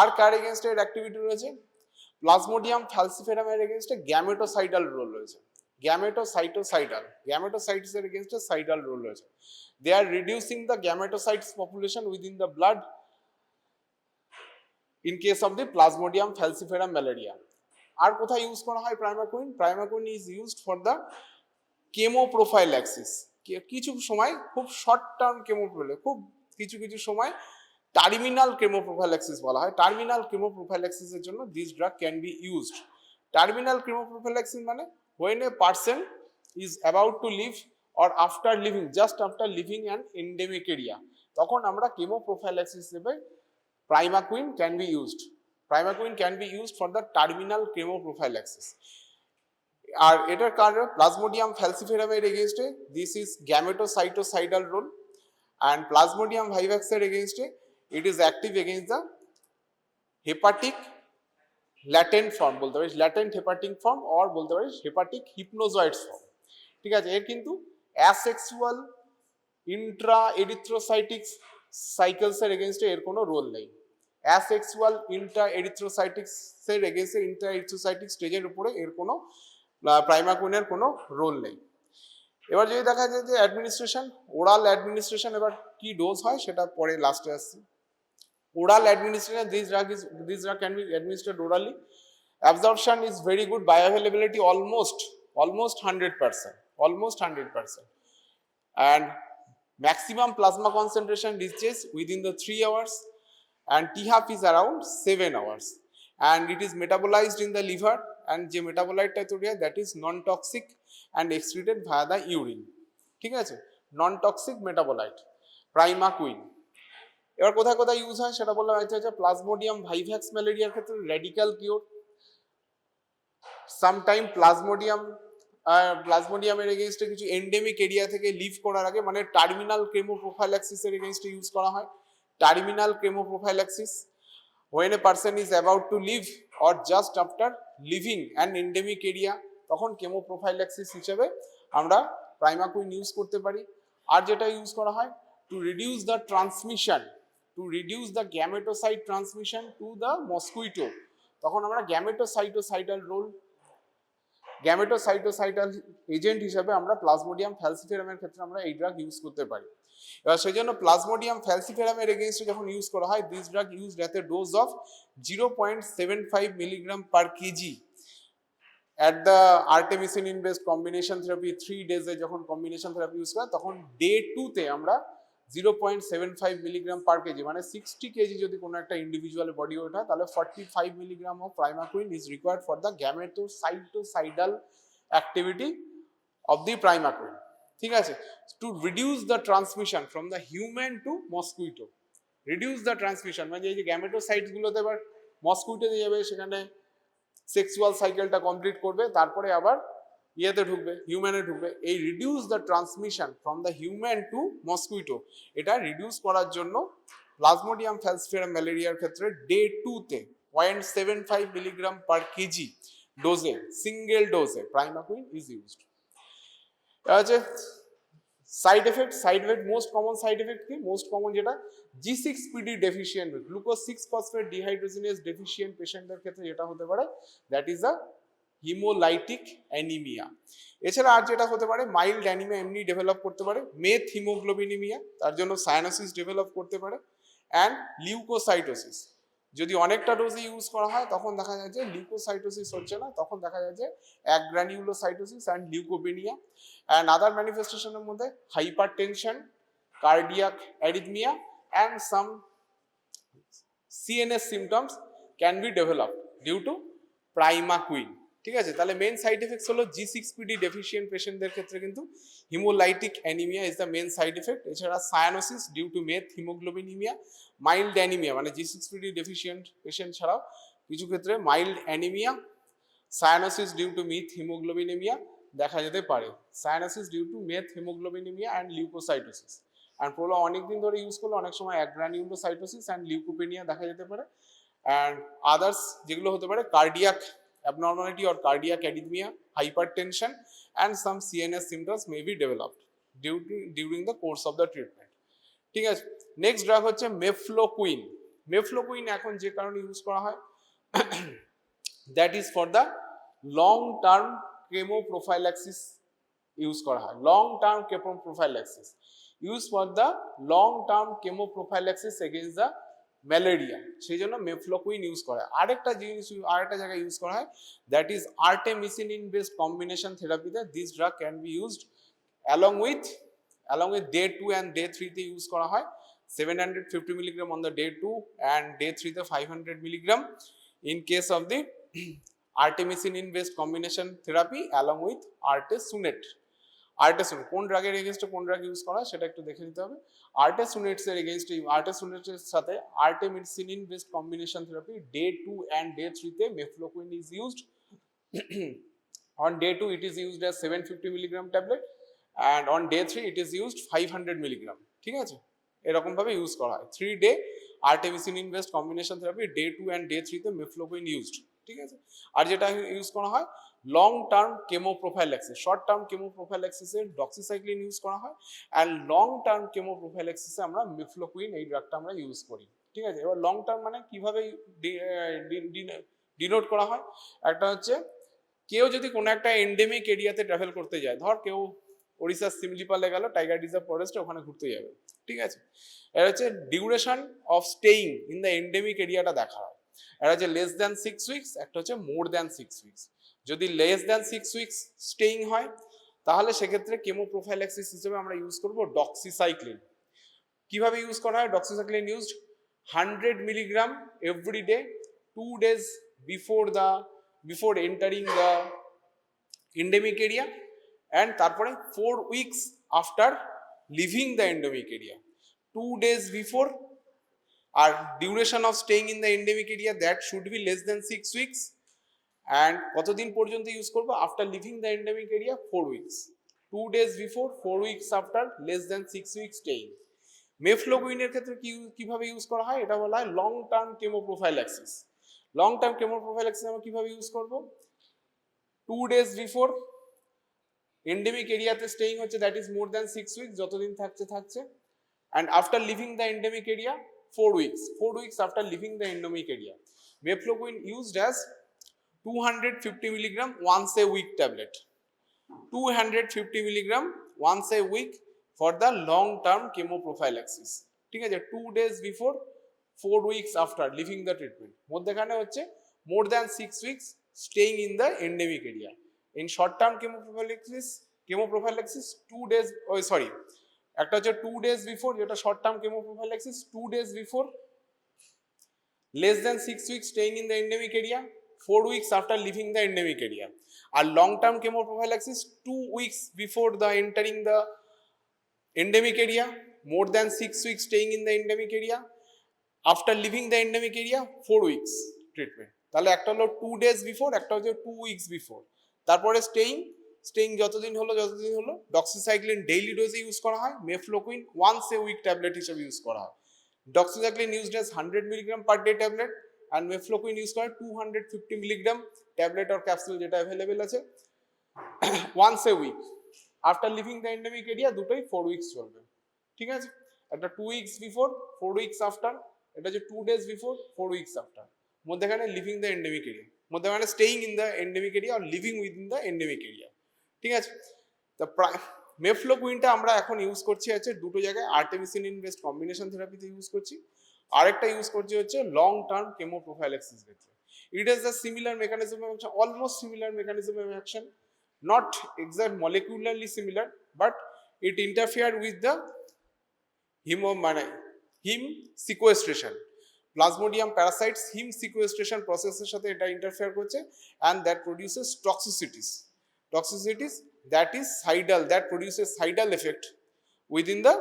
আর কার against এর activity রয়েছে, Plasmodium falciparum এর এগেইনস্টে গ্যামেটোসাইডাল রোল রয়েছে, গ্যামেটোসাইটস এর এগেইনস্টে সাইডাল রোল রয়েছে। They are reducing the gametocytes population within the blood in case of the Plasmodium falciparum malaria. আর কোথায় use করা হয় প্রাইমাকুইন? প্রাইমাকুইন ইজ ইউজড ফর দ্য কেমোপ্রোফাইল্যাক্সিস। কিছু সময় খুব শর্ট টার্ম কেমোপ্রোফাইল্যাক্সিস, খুব কিছু কিছু সময় টার্মিনাল কেমোপ্রোফাইল্যাক্সিস বলা হয়। টার্মিনাল কেমোপ্রোফাইল্যাক্সিসের জন্য this drug can be used. Terminal chemoprophylaxis মানে when a person is about to live or after living, just after living an endemic area, তখন আমরা কেমোপ্রোফাইল্যাক্সিস হিসেবে primaquine can be used. Primaquine can be used for the terminal chemoprophylaxis. আর এটার কারণ plasmodium ফ্যালসিফেরামের এগেইনস্টে this is gametocytocidal role, and plasmodium ভাইভাক্সের এগেইনস্টে it is active against the hepatic latent form, বলতে পারিস ল্যাটেন্ট হেপাটিক ফর্ম, অর বলতে পারিস হেপাটিক হিপনোজয়েডস ফর্ম, ঠিক আছে। এর কিন্তু অ্যাসেক্সুয়াল ইন্ট্রা এরিথ্রোসাইটিক সাইকেলসের এগেইনস্টে এর কোনো রোল নেই। অ্যাসেক্সুয়াল ইন্ট্রা এরিথ্রোসাইটিক্সের এগেইনস্টে ইন্ট্রা এরিথ্রোসাইটিক স্টেজের উপরে এর কোনো প্রাইমাকুইনের কোনো রোল নেই। এবার যদি দেখা যায় যে অ্যাডমিনিস্ট্রেশন, ওরাল অ্যাডমিনিস্ট্রেশন, এবার কি ডোজ হয় সেটা পরে লাস্টে আসছে। Oral administration, this drug can be administered orally. Absorption is very good, bioavailability almost 100%, and maximum plasma concentration reaches within the 3 hours, and T-half is around 7 hours, and it is metabolized in the liver, and যে metabolite তৈরি হয় that is non-toxic and excreted via the urine, ঠিক আছে, non-toxic metabolite প্রাইমাকুইন। এবার কোথায় কোথায় use হয় সেটা বললাম। হচ্ছে প্লাজমোডিয়াম ভাইভ্যাক্স ম্যালেরিয়ার ক্ষেত্রে রেডিক্যাল কিওর, সামটাইম প্লাজমোডিয়ামের এগেইনস্টে কিছু এন্ডেমিক এরিয়া থেকে লিভ করার আগে, মানে টার্মিনাল কেমোপ্রোফাইল্যাক্সিসের এগেইনস্টে ইউজ করা হয়। Terminal chemoprophylaxis when a person is about to live or just after living an endemic area, তখন কেমোপ্রোফাইল্যাক্সিস হিসেবে আমরা প্রাইমাকুইন ইউজ করতে পারি। আর যেটা ইউজ করা হয় to reduce the gametocyte transmission to the mosquito তখন আমরা গ্যামেটোসাইটোসাইটাল গ্যামেটোসাইটোসাইটাল এজেন্ট হিসেবে আমরা প্লাজমোডিয়াম ফ্যালসিফেরামের ক্ষেত্রে আমরা এই ড্রাগ ইউজ করতে পারি। এবার সেই জন্য প্লাজমোডিয়াম ফ্যালসিফেরামের এগেইনস্টে যখন ইউজ করা হয়, this drug used at a dose of 0.75 milligram per KG at the artemisinin based combination therapy 3 days এ যখন কম্বিনেশন থেরাপি ইউজ করা, তখন ডে 2 তে আমরা 0.75 মিলিগ্রাম পার কেজি মানে 60 কেজি যদি কোনো একটা ইন্ডিভিজুয়াল বডি ওয়েট হয়, তাহলে 45 milligram of primaquine is required for the gametocytocidal activity of the primaquine. ঠিক আছে, to reduce the transmission from the human to mosquito. Reduce the transmission মানে এই যে গ্যামেটোসাইটস গুলোতে এবার মসকুইটোতে যাবে, সেখানে সেক্সুয়াল সাইকেলটা কমপ্লিট করবে, তারপরে আবার ইয়েতে ঢুকবে, হিউম্যানে ঢুকবে। এই reduce the transmission from the human to mosquito, এটা রিডিউস করার জন্য প্লাজমোডিয়াম ফ্যালসিফেরাম ম্যালেরিয়ার ক্ষেত্রে ডে 2 তে 0.75 মিলিগ্রাম পার কেজি ডোজে, সিঙ্গেল ডোজে প্রাইমাকুইন ইজ ইউজড। আছে side effect most common side effect কি? মোস্ট কমন যেটা G6PD ডেফিশিয়েন্ট, গ্লুকোজ 6-ফসফেট ডিহাইড্রোজিনেজ ডেফিশিয়েন্ট পেশেন্টদের ক্ষেত্রে যেটা হতে পারে, that is a haemolytic anaemia. এছাড়া আর যেটা হতে পারে, মাইল্ড অ্যানিমিয়া এমনি ডেভেলপ করতে পারে, মেথ হিমোগ্লোবিনিমিয়া, তার জন্য সায়ানোসিস ডেভেলপ করতে পারে, অ্যান্ড লিউকোসাইটোসিস। যদি অনেকটা ডোজে ইউজ করা হয় তখন দেখা যায় যে লিউকোসাইটোসিস হচ্ছে না, তখন দেখা যায় যে অ্যাগ্রানিউলোসাইটোসিস অ্যান্ড লিউকোপেনিয়া। অ্যান্ড আদার ম্যানিফেস্টেশনের মধ্যে hypertension, cardiac arrhythmia and some CNS symptoms can be developed due to primaquine। ঠিক আছে, তাহলে মেন সাইড এফেক্টস হলো G6PD ডেফিশিয়েন্ট পেশেন্টদের ক্ষেত্রে কিন্তু haemolytic anaemia is the main side effect. এছাড়া cyanosis due to methaemoglobinaemia, mild anaemia মানে G6PD deficient patient ছাড়াও কিছু ক্ষেত্রে mild anaemia, cyanosis due to methaemoglobinaemia দেখা যেতে পারে, cyanosis due to methaemoglobinaemia and leucocytosis. And প্রোলো অনেকদিন ধরে ইউজ করলে অনেক সময় অ্যাগ্রানিউলোসাইটোসিস অ্যান্ড লিউকোপেনিয়া দেখা যেতে পারে। অ্যান্ড আদার্স যেগুলো হতে পারে cardiac abnormality or cardiac arrhythmia, hypertension and some CNS symptoms may be developed during the course of the treatment। ঠিক আছে, নেক্সট ড্রাগ হচ্ছে মেফ্লোকুইন। মেফ্লোকুইন এখন যে কারণে ইউজ করা হয়, that is for the long term chemoprophylaxis use করা হয়। Long term chemoprophylaxis use for the long term chemoprophylaxis against the malaria, সেই জন্য মেফ্লোকুইন ইউজ করা হয়। আরেকটা জিনিস আরেকটা জায়গায় ইউজ করা হয়, that is artemisinin based combination থেরাপিতে this drug can be used along with day 2 and day 3 তে ইউজ করা হয়। 750 milligram on the day 2 and day 3 তে 500 milligram in case of the artemisinin based combination therapy along with artesunate। Artesunate কোন ড্রাগের এগেইনস্টে কোন drug use করা হয় সেটা একটু দেখে নিতে হবে। আর্টেসুনেটস এর এগেইনস্টে, আর্টেসুনেটের সাথে artemisinin based combination therapy day 2 and day 3 তে mefloquine is used. On day 2 it is used as 750 milligram tablet and on day 3 it is used 500 milligram। ঠিক আছে, এরকম ভাবে ইউজ করা হয়। 3 day artemisinin based combination therapy day 2 and day 3 তে mefloquine used. ঠিক আছে, আর যেটা ইউজ করা হয় long term chemoprophylaxis, short term কেমোপ্রোফাইল্যাক্সিসে ডক্সিসাইক্লিন ইউজ করা হয়, অ্যান্ড লং টার্ম কেমোপ্রোফাইল্যাক্সিসে আমরা মেফ্লোকুইন এই ড্রাগটা আমরা ইউজ করি। ঠিক আছে, এবার লং টার্ম মানে কিভাবে ডিনোট করা হয়, একটা হচ্ছে কেউ যদি কোনো একটা এন্ডেমিক এরিয়াতে ট্রাভেল করতে যায়, ধর কেউ ওড়িশার সিমলিপালে গেল, টাইগার রিজার্ভ ফরেস্টে, ওখানে ঘুরতে যাবে। ঠিক আছে, এটা হচ্ছে duration of staying in the endemic এরিয়াটা দেখা হয়। এটা হচ্ছে লেস দ্যান 6 উইকস, একটা হচ্ছে মোর দ্যান 6 উইকস। যদি লেস দ্যান 6 উইকস স্টেইং হয় তাহলে সেক্ষেত্রে কেমোপ্রোফাইল্যাক্সিস হিসেবে আমরা ইউজ করব ডক্সিসাইক্লিন। কিভাবে ইউজ করা হয় doxycycline? Used 100 milligram every day 2 days before entering the endemic area and তারপরে 4 weeks after leaving the endemic area, 2 days before, R duration of staying in the endemic area that should be less than 6 weeks, and কতদিন পর্যন্ত use করব? after leaving the endemic area 4 weeks, 2 days before, 4 weeks after, less than 6 weeks staying। মেফ্লোকুইনের ক্ষেত্রে কিভাবে use করা হয়, এটা বলা হয় লং টার্ম কেমোপ্রোফাইল্যাক্সিস। লং টার্ম কেমোপ্রোফাইল্যাক্সিস আমরা কিভাবে ইউজ করব? 2 days before এন্ডেমিক এরিয়াতে স্টেইং হচ্ছে, that is more than 6 weeks, যতদিন থাকছে, and after leaving the endemic area 4 weeks. 4 weeks after leaving the endemic area. Mefloquine used as 250 milligram once a week tablet. 250 milligram once a week for the long term chemoprophylaxis. ঠিক আছে, 2 days before, 4 weeks after leaving the treatment. মধ্যখানে হচ্ছে more than 6 weeks staying in the endemic area. In short term chemoprophylaxis 2 days, sorry, একটা হচ্ছে 2 days before যেটা short term chemoprophylaxis, 2 days before, less than 6 weeks staying in the endemic area, 4 weeks after leaving the endemic area. Or long term chemoprophylaxis 2 weeks before the entering the endemic area, more than 6 weeks staying in the endemic area, after leaving the endemic area 4 weeks treatment. তাহলে একটা হলো 2 days before, একটা হচ্ছে 2 weeks before, তারপরে staying যতদিন হলো doxycycline daily ডোজে use করা হয়, mefloquine once a week tablet হিসেবে ইউজ করা হয়। Doxycycline used as 100 milligram per day tablet and mefloquine use করে 250 মিলিগ্রাম ট্যাবলেট অর ক্যাপসুল যেটা অ্যাভেলেবেল আছে once a week. After leaving the endemic area দুটোই 4 weeks চলবে। ঠিক আছে, একটা 2 উইকস বিফোর, 4 উইকস আফটার, এটা হচ্ছে 2 ডেজ বিফোর, 4 উইকস আফটার। মধ্যখানে লিভিং দ্য এন্ডেমিক এরিয়া, মধ্যখানে staying in the endemic area আর leaving within the endemic area. ঠিক আছে, তো মেফ্লোকুইনটা আমরা এখন ইউজ করছি হচ্ছে দুটো জায়গায়, আর্টেমিসিনিন বেসড কম্বিনেশন থেরাপিতে ইউজ করছি, আরেকটা ইউজ করছি হচ্ছে লং টার্ম কেমোপ্রোফাইল্যাক্সিস ক্ষেত্রে। It is the similar mechanism of action, almost similar mechanism of action, not exact molecularly similar, but it interfere with the heme sequestration. Plasmodium parasites heme sequestration process এর সাথে এটা interfere করছে, and that produces toxicities that is cidal, that produces cidal effect within the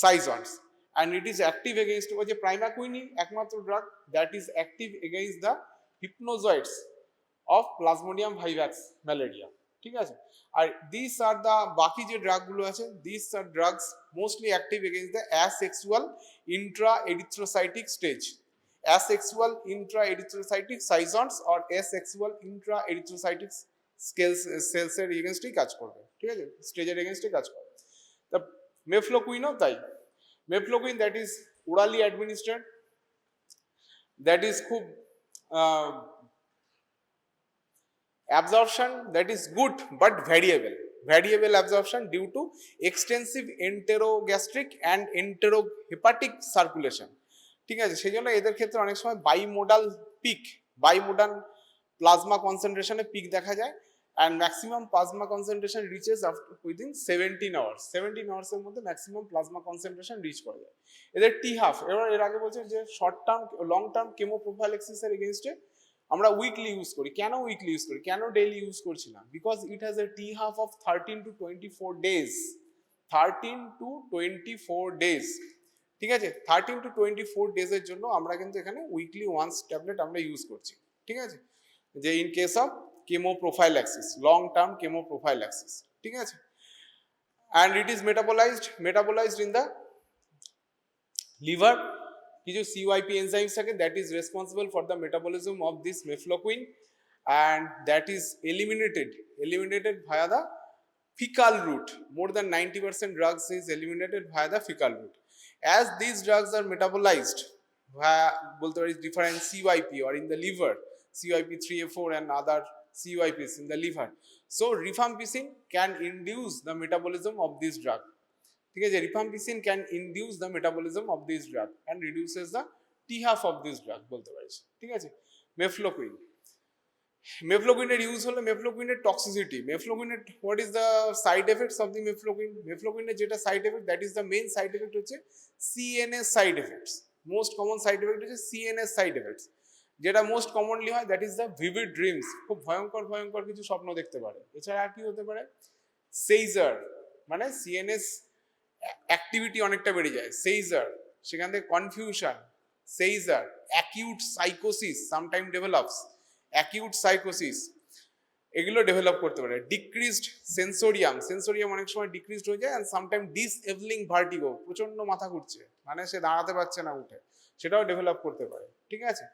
cyzons, and it is active against যে প্রাইমাকুইনি একমাত্র drug that is active against the hypnozoites of Plasmodium vivax malaria. ঠিক আছে, আর this আর দা বাকি যে ড্রাগগুলো আছে, this are drugs mostly active against the asexual intra erythrocytic stage, asexual intra erythrocytic schizonts or asexual intra erythrocytic সেলসের এগেইনস্টই কাজ করবে। ঠিক আছে, স্টেজের এগেইনস্টই কাজ করবে। দ্য মেফ্লোকুইনও তাই। Mefloquine that is orally administered, that is খুব absorption that is good but variable absorption due to extensive enterogastric and enterohepatic circulation. ঠিক আছে, সেই জন্য এদের ক্ষেত্রে অনেক সময় বাইমোডাল প্লাজমা কনসেন্ট্রেশনে পিক দেখা যায়, and maximum plasma concentration reaches after within 17 hours 17 hours এর মধ্যে ম্যাক্সিমাম প্লাজমা কনসেন্ট্রেশন রিচ করা যায়। এদের টি হাফ, এর আগে বলছে যে শর্ট টার্ম লং টার্ম কেমোপ্রোফাইল্যাক্সিস এর এগেইনস্টে আমরা উইকলি ইউজ করি। কেন উইকলি ইউজ করি, কেন ডেইলি ইউজ করছি না? Because it has a T half of 13 to 24 days, 13 to 24 days। ঠিক আছে, 13 to 24 days এর জন্য আমরা কিন্তু এখানে উইকলি ওয়ান্স ট্যাবলেট আমরা ইউজ করছি। ঠিক আছে, যে in case of chemoprophylaxis, long term chemoprophylaxis. ঠিক আছে, and it is metabolised in the liver. কিছু CYP enzymes থাকে that is responsible for the metabolism of this mefloquine, and that is eliminated via the fecal route. More than 90% drugs is eliminated via the fecal route. As these drugs are metabolized via বলতে পারি different CYP or in the liver, CYP3A4 and other CYPs in the liver, so rifampicin can induce the metabolism of this drug. ঠিক আছে, rifampicin can induce the metabolism of this drug and reduces the T half of this drug বলতে পারিস। ঠিক আছে, মেফ্লোকুইনের use হলো মেফ্লোকুইনের toxicity. মেফ্লোকুইনের what is the side effects of the মেফ্লোকুইনের যেটা side effect, that is the main side effect হচ্ছে CNS side effects. Most common side effect হচ্ছে CNS সাইড এফেক্টস। যেটা মোস্ট কমনলি হয় that is the vivid dreams, খুব ভয়ঙ্কর কিছু স্বপ্ন দেখতে পারে। এছাড়া আর কি হতে পারে, সেইজার মানে CNS অ্যাক্টিভিটি অনেকটা বেড়ে যায়, সেইজার, সেখান থেকে confusion, সেইজার, acute সাইকোসিস sometime develops, acute সাইকোসিস এগুলো ডেভেলপ করতে পারে। ডিক্রিজড সেন্সোরিয়াম অনেক সময় ডিক্রিজড হয়ে যায়, অ্যান্ড সামটাইম ডিসএবলিং ভার্টিগো, প্রচন্ড মাথা ঘুরছে, মানে সে দাঁড়াতে পারছে না উঠে, সেটাও ডেভেলপ করতে পারে। ঠিক আছে,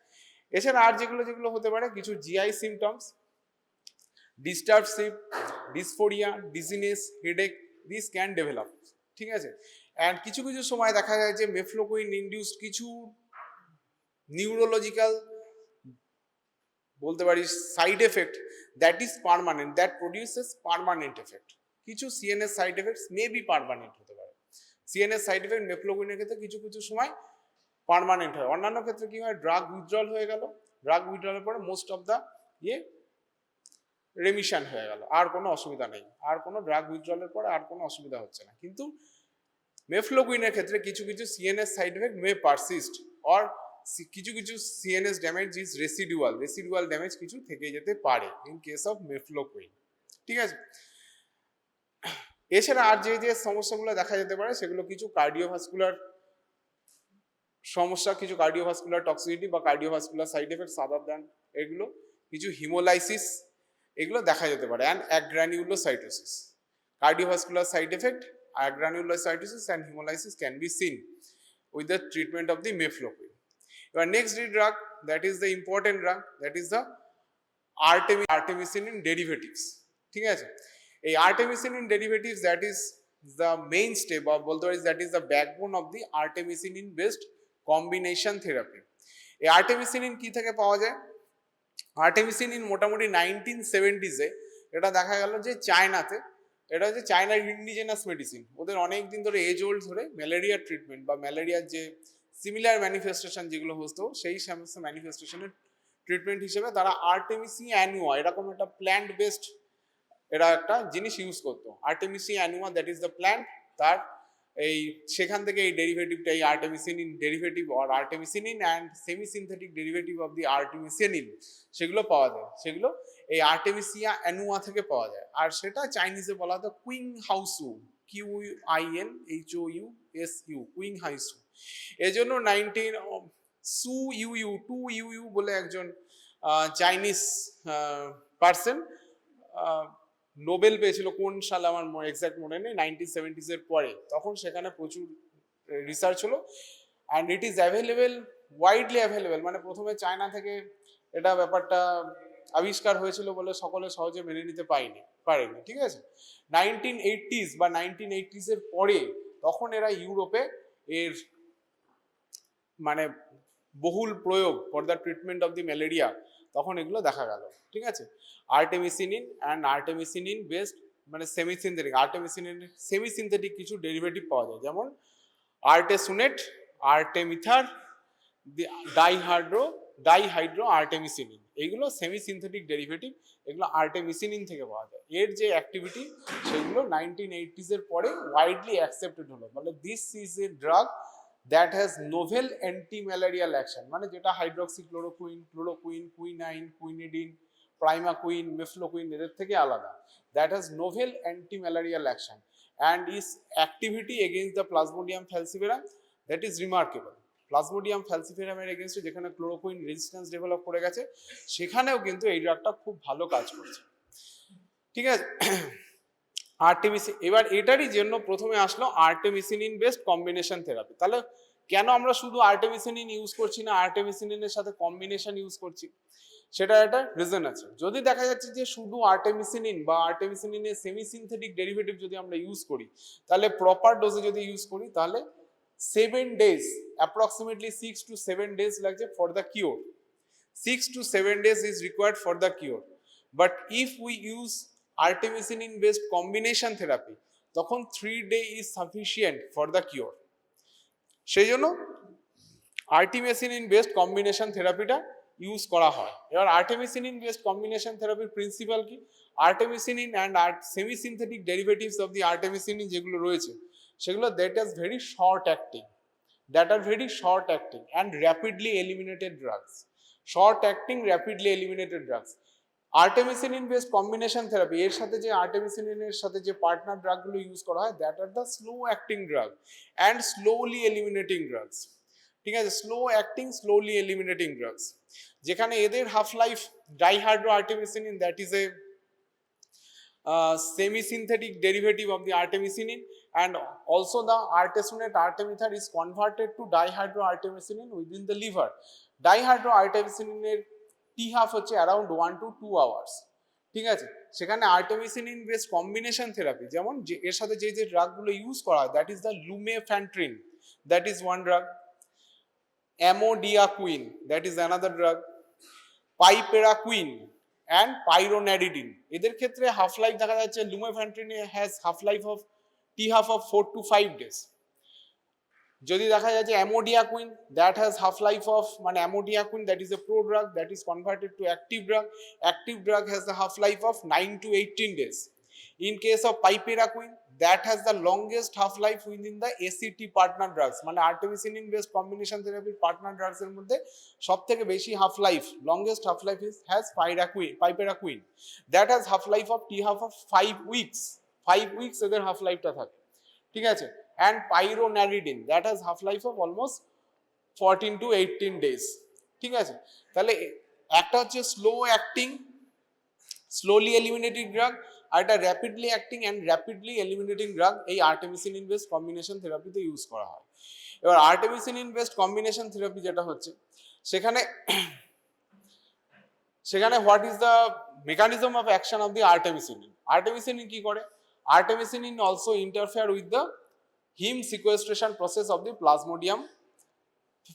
এছাড়া আর যেগুলো হতে পারে কিছু GI symptoms, disturb sleep, dysphoria, dizziness, headache, this can develop. ঠিক আছে, অ্যান্ড কিছু কিছু সময় দেখা যায় যে মেফ্লোকুইন ইনডিউসড কিছু নিউরোলজিক্যাল বলতে পারি side effect that is permanent, that produces permanent effect. কিছু CNS side effects may be permanent হতে পারে। সিএনএস সাইড এফেক্ট মেফ্লোকুইনের ক্ষেত্রে কিছু কিছু সময় পার্মানেন্ট হয়। অন্যান্য ক্ষেত্রে কি হয়, ড্রাগ উইথড্রল হয়ে গেল, ড্রাগ উইথড্রলের পরে মোস্ট অফ দ্য রেমিশন হয়ে গেল, আর কোনো অসুবিধা নেই, আর কোনো ড্রাগ উইথড্রলের পরে আর কোনো অসুবিধা হচ্ছে না। কিন্তু মেফ্লোকুইনের ক্ষেত্রে কিছু কিছু CNS side effect May persist, or কিছু কিছু CNS damage is residual damage কিছু থেকে যেতে পারে ইন কেস অফ মেফ্লোকুইন। ঠিক আছে, এছাড়া আর যে যে সমস্যাগুলো দেখা যেতে পারে সেগুলো কিছু কার্ডিওভাস্কুলার সমস্যা, কিছু কার্ডিওভাস্কুলার টক্সিসিটি বা cardiovascular side effects other than এগুলো, কিছু হিমোলাইসিস এগুলো দেখা যেতে পারে, and agranulocytosis. Cardiovascular side effect, agranulocytosis and haemolysis can be seen with the treatment of the mefloquine. Your next drug, that is the important drug, that is the artemisinin derivatives. ঠিক আছে, এই artemisinin derivatives, that is the mainstay বা বলতে পারি that is the backbone of the artemisinin based combination therapy. এই artemisinin কি থেকে পাওয়া যায়? artemisinin মোটামুটি 1970s এ এটা দেখা গেল যে চায়নাতে, এটা হচ্ছে চায়নার ইন্ডিজেনাস মেডিসিন, ওদের অনেক দিন ধরে এজ ওল্ড ধরে ম্যালেরিয়ার ট্রিটমেন্ট বা ম্যালেরিয়ার যে সিমিলার ম্যানিফেস্টেশন যেগুলো হতো সেই সমস্ত ম্যানিফেস্টেশনের ট্রিটমেন্ট হিসেবে তারা আর্টেমিসি অ্যানুয়া এরকম একটা প্ল্যান্ট বেসড এরা একটা জিনিস ইউজ করতো। আর্টেমিসি অ্যানুয়া, দ্যাট ইজ দ্য প্ল্যান্ট, তার এই সেখান থেকে এই ডেরিভেটিভটা, এই artemisinin derivative or artemisinin and semi synthetic derivative of the artemisinin সেগুলো পাওয়া যায়, সেগুলো এই আর্টেমিসিয়া অ্যানুয়া থেকে পাওয়া যায়। আর সেটা চাইনিজে বলা হতো কুইং হাউসু, QUINHOUSU, কুইং হাউসু। এজন্য 19 বলে একজন চাইনিজ পার্সন নোবেল পেয়েছিল, কোন সালে আমার এক্সাক্ট মনে নেই, 1970s এর পরে। তখন সেখানে প্রচুর রিসার্চ হলো and it is available, widely available, মানে প্রথমে চায়না থেকে এটা ব্যাপারটা আবিষ্কার হয়েছিল বলে সকলে সহজে মেনে নিতে পারেনি। ঠিক আছে, 1980s বা 1980s এর পরে তখন এরা ইউরোপে এর মানে বহুল প্রয়োগ for the treatment of the malaria তখন এগুলো দেখা গেল। ঠিক আছে, আর্টেমিসিনিন অ্যান্ড আর্টেমিসিনিন বেসড মানে semi synthetic, artemisinin semi synthetic কিছু ডেরিভেটিভ পাওয়া যায়, যেমন আর্টেসুনেট, আর্টেমিথার, ডাইহাইড্রো আর্টেমিসিনিন, এইগুলো সেমি সিনথেটিক ডেরিভেটিভ, এগুলো আর্টেমিসিনিন থেকে পাওয়া যায়। এর যে অ্যাক্টিভিটি সেগুলো 1980s এর পরে ওয়াইডলি অ্যাকসেপ্টেড হলো, মানে this is a drug that has novel anti-malarial action, মানে যেটা hydroxychloroquine, chloroquine, quinine, quinidine, primaquine, mefloquine এদের থেকে আলাদা, that has novel anti-malarial action and is activity against the plasmodium falciparum that is remarkable. Plasmodium ফ্যালসিফেরামের এগেইনস্টে যেখানে chloroquine resistance develop করে গেছে, সেখানেও কিন্তু এই ড্রাগটা খুব ভালো কাজ করছে। ঠিক আছে, আর্টেমিসিন, এবার এটারই জন্য প্রথমে আসলো আর্টেমিসিনিন বেসড কম্বিনেশন থেরাপি। তাহলে কেন আমরা শুধু আর্টেমিসিনিন ইউজ করছি না, আর্টেমিসিনিনের সাথে কম্বিনেশন ইউজ করছি, সেটা একটা রিজন আছে। যদি দেখা যাচ্ছে যে শুধু আর্টেমিসিনিন বা আর্টেমিসিনিনের সেমি সিনথেটিক ডেরিভেটিভ যদি আমরা ইউজ করি, তাহলে প্রপার ডোজে যদি ইউজ করি তাহলে 7 days, approximately 6 to 7 days লাগছে for the cure. 6 to 7 days is required for the cure. But if we use artemisinin based combination therapy, তখন 3 days is sufficient for the cure. সেই জন্য artemisinin based combination থেরাপিটা use করা হয়। এবার artemisinin based combination থেরাপির principal কি? Artemisinin and semi synthetic derivatives of the artemisinin যেগুলো রয়েছে সেগুলো that are very short acting and rapidly eliminated drugs. Short acting, rapidly eliminated drugs. Artemisinin based combination therapy এর সাথে যে আর্টেমিসিনিনের সাথে যে পার্টনার ড্রাগগুলো ইউজ করা হয় that are the slow acting drug and slowly eliminating drugs. ঠিক আছে, slow acting slowly eliminating drugs, যেখানে এদের half life dihydroartemisinin that is a semi-synthetic derivative of the artemisinin, and also the artesunate artemether is converted to dihydroartemisinin within the liver. Dihydroartemisinin এর T half হচ্ছে around 1 to 2 hours. ঠিক আছে, সেখানে artemisinin based combination therapy, যেমন যে এর সাথে যে যে ড্রাগগুলো ইউজ করা হয়, that is the lumefantrine, that is one drug, amodiaquine, that is another drug, piperaquine and pyronaridine. এদের ক্ষেত্রে হাফ লাইফ দেখা যাচ্ছে lumefantrine has half life of T half of 4 to 5 days। যদি দেখা যায় যে amodiaquine, that has half life of, মানে amodiaquine that is a prodrug that is converted to active drug, active drug has the half life of 9 to 18 days। In case of piperaquine, that has the longest half life within the ACT partner drugs, মানে artemisinin based combination থেরাপির partner drugs এর মধ্যে সবথেকে বেশি half life, longest half life is has piperaquine, that has half life of T half of 5 weeks, 5 weeks এদের half লাইফটা থাকে, ঠিক আছে। And pyronaridine, that has half life of almost 14 to 18 days, ঠিক আছে। তাহলে একটা হচ্ছে slow acting slowly eliminating drug, আর একটা rapidly acting and rapidly eliminating drug এই আর্টেমিসিনিন বেসড কম্বিনেশন থেরাপিতে ইউজ করা হয়। এবার আর্টেমিসিনিন বেসড কম্বিনেশন থেরাপি যেটা হচ্ছে, সেখানে what is the mechanism of action of the artemisinin. Artemisinin কি করে? Artemisinin also interfere with the haem sequestration process of the Plasmodium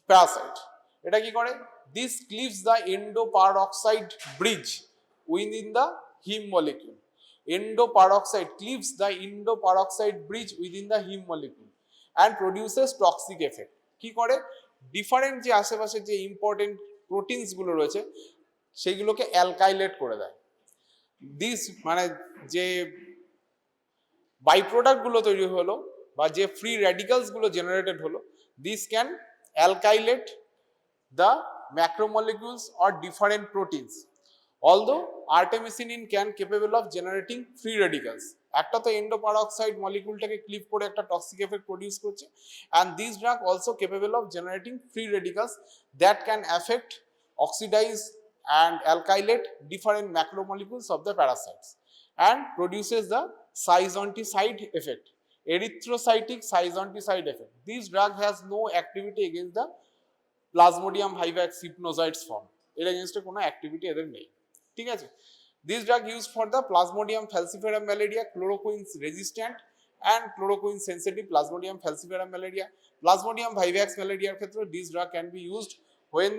parasite. এটা কি করে? This cleaves the endoperoxide bridge within the heme molecule. Endoperoxide cleaves the endoperoxide bridge within the heme molecule and produces toxic effect. কি করে? Different যে আশেপাশে যে important proteins গুলো রয়েছে সেইগুলোকে অ্যালকাইলেট করে দেয়। দিস মানে যে বাই প্রোডাক্ট গুলো তৈরি হলো বা যে ফ্রি র্যাডিক্যালস গুলো জেনারেটেড হলো, this can alkylate the macromolecules or different proteins. Although artemisinin can capable of generating free radicals, একটা তো এন্ডোপারঅক্সাইড মলিকিউলটাকে ক্লিভ করে একটা টক্সিক এফেক্ট প্রডিউস করছে, and these drug also capable of generating free radicals that can affect, oxidize and alkylate different macromolecules of the parasites and produces the schizontide effect, erythrocytic schizontide effect. This drug has no activity against the Plasmodium vivax hypnozoites form, এর এগেইনস্টে কোনো activity এদের নেই, ঠিক আছে। This drug use for the plasmodium falciparum malaria, chloroquine resistant and chloroquine sensitive plasmodium falciparum malaria. Plasmodium vivax ম্যালেরিয়ার ক্ষেত্রে this drug can be used when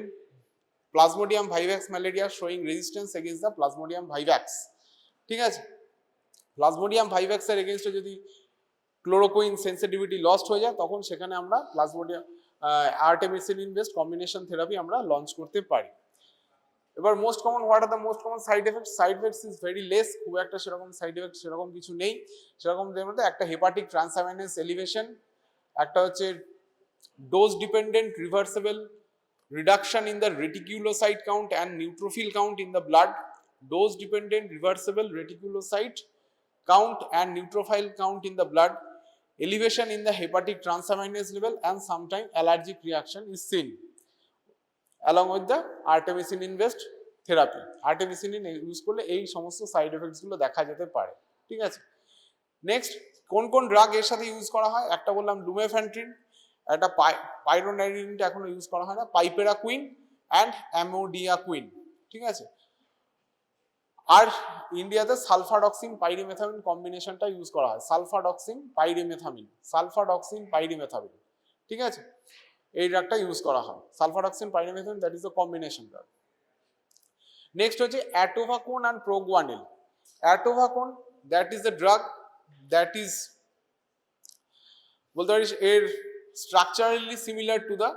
Plasmodium vivax malaria showing resistance against the plasmodium vivax, ঠিক আছে। Plasmodium ভাইভ্যাক্সের এগেইনস্টে যদি chloroquine sensitivity lost হয়ে যায়, তখন সেখানে আমরা plasmodium artemisinin based combination therapy আমরা লঞ্চ করতে পারি। এবার most common, what are the most common side effects? Side effects is very less, খুব একটা সেরকম সাইড এফেক্ট সেরকম কিছু নেই। সেরকম মধ্যে একটা হেপাটিক ট্রান্সঅ্যামিনেস এলিভেশন, একটা হচ্ছে dose dependent reversible reduction in the reticulocyte count and neutrophil count in the blood, dose dependent reversible reticulocyte count and neutrophil count in the blood, elevation in the hepatic transaminase level, and sometimes allergic reaction is seen along with the artemisinin based therapy. Artemisinin use করলে এই সমস্ত side effects গুলো দেখা যেতে পারে, ঠিক আছে। Next, কোন কোন ড্রাগ এর সাথে ইউজ করা হয়? একটা বললাম লুমেফ্যান্ট্রিন, একটা পাইরোনাইডিনটা এখনো ইউজ করা হয় না, পাইপেরাকুইন অ্যান্ড অ্যামোডিয়াকুইন, ঠিক আছে। আর ইন্ডিয়াতে সালফাডক্সিন পাইরিমেথামিন কম্বিনেশনটা ইউজ করা হয়, সালফাডক্সিন পাইরিমেথামিন, ঠিক আছে। এই ড্রাগটা ইউজ করা হয়, sulfadoxine pyrimethamine, that is the combination drug. Next হচ্ছে atovaquone and proguanil. Atovaquone, that is the drug that is বলতে পারিস এর structurally similar to the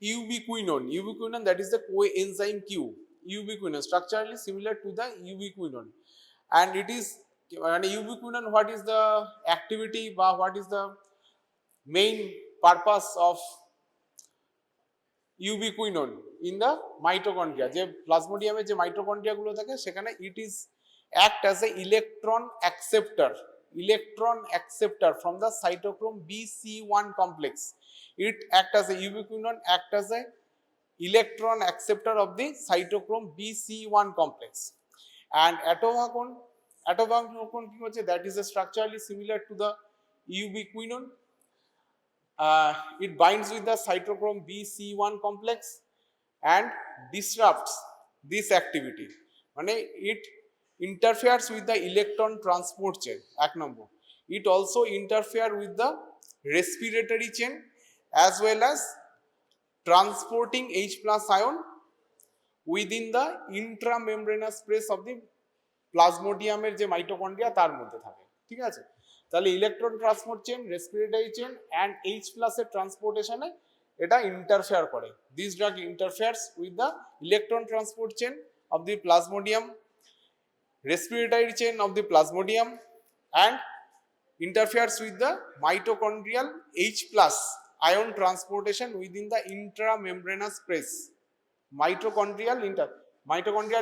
ubiquinone, that is the coenzyme Q. Ubiquinone, structurally similar to the ubiquinone, and it is ubiquinone. What is the activity বা what is the main purpose of ubiquinone in the mitochondria? যে প্লাজমোডিয়ামে যে mitochondria গুলো থাকে সেখানে it is act as a electron acceptor from the cytochrome BC1 complex. It act as a ubiquinone act as a electron acceptor of the cytochrome BC1 complex, and atovaquone কি হচ্ছে, that is structurally similar to the ubiquinone. It binds with the cytochrome BC1 complex and disrupts this activity, মানে it interferes with the electron transport chain, এক নম্বর। It also interfere with the respiratory chain as well as transporting H plus ion within the intramembranous space of the প্লাজমোডিয়ামের যে mitochondria তার মধ্যে থাকে, ঠিক আছে? তাহলে electron transport chain, respiratory chain and H plus এর ট্রান্সপোর্টেশনে এটা ইন্টারফেয়ার করে। This drug interferes with the electron transport chain of the Plasmodium, respiratory chain of the plasmodium and interferes with the mitochondrial H plus ion transportation within the intramembranous space. Mitochondrial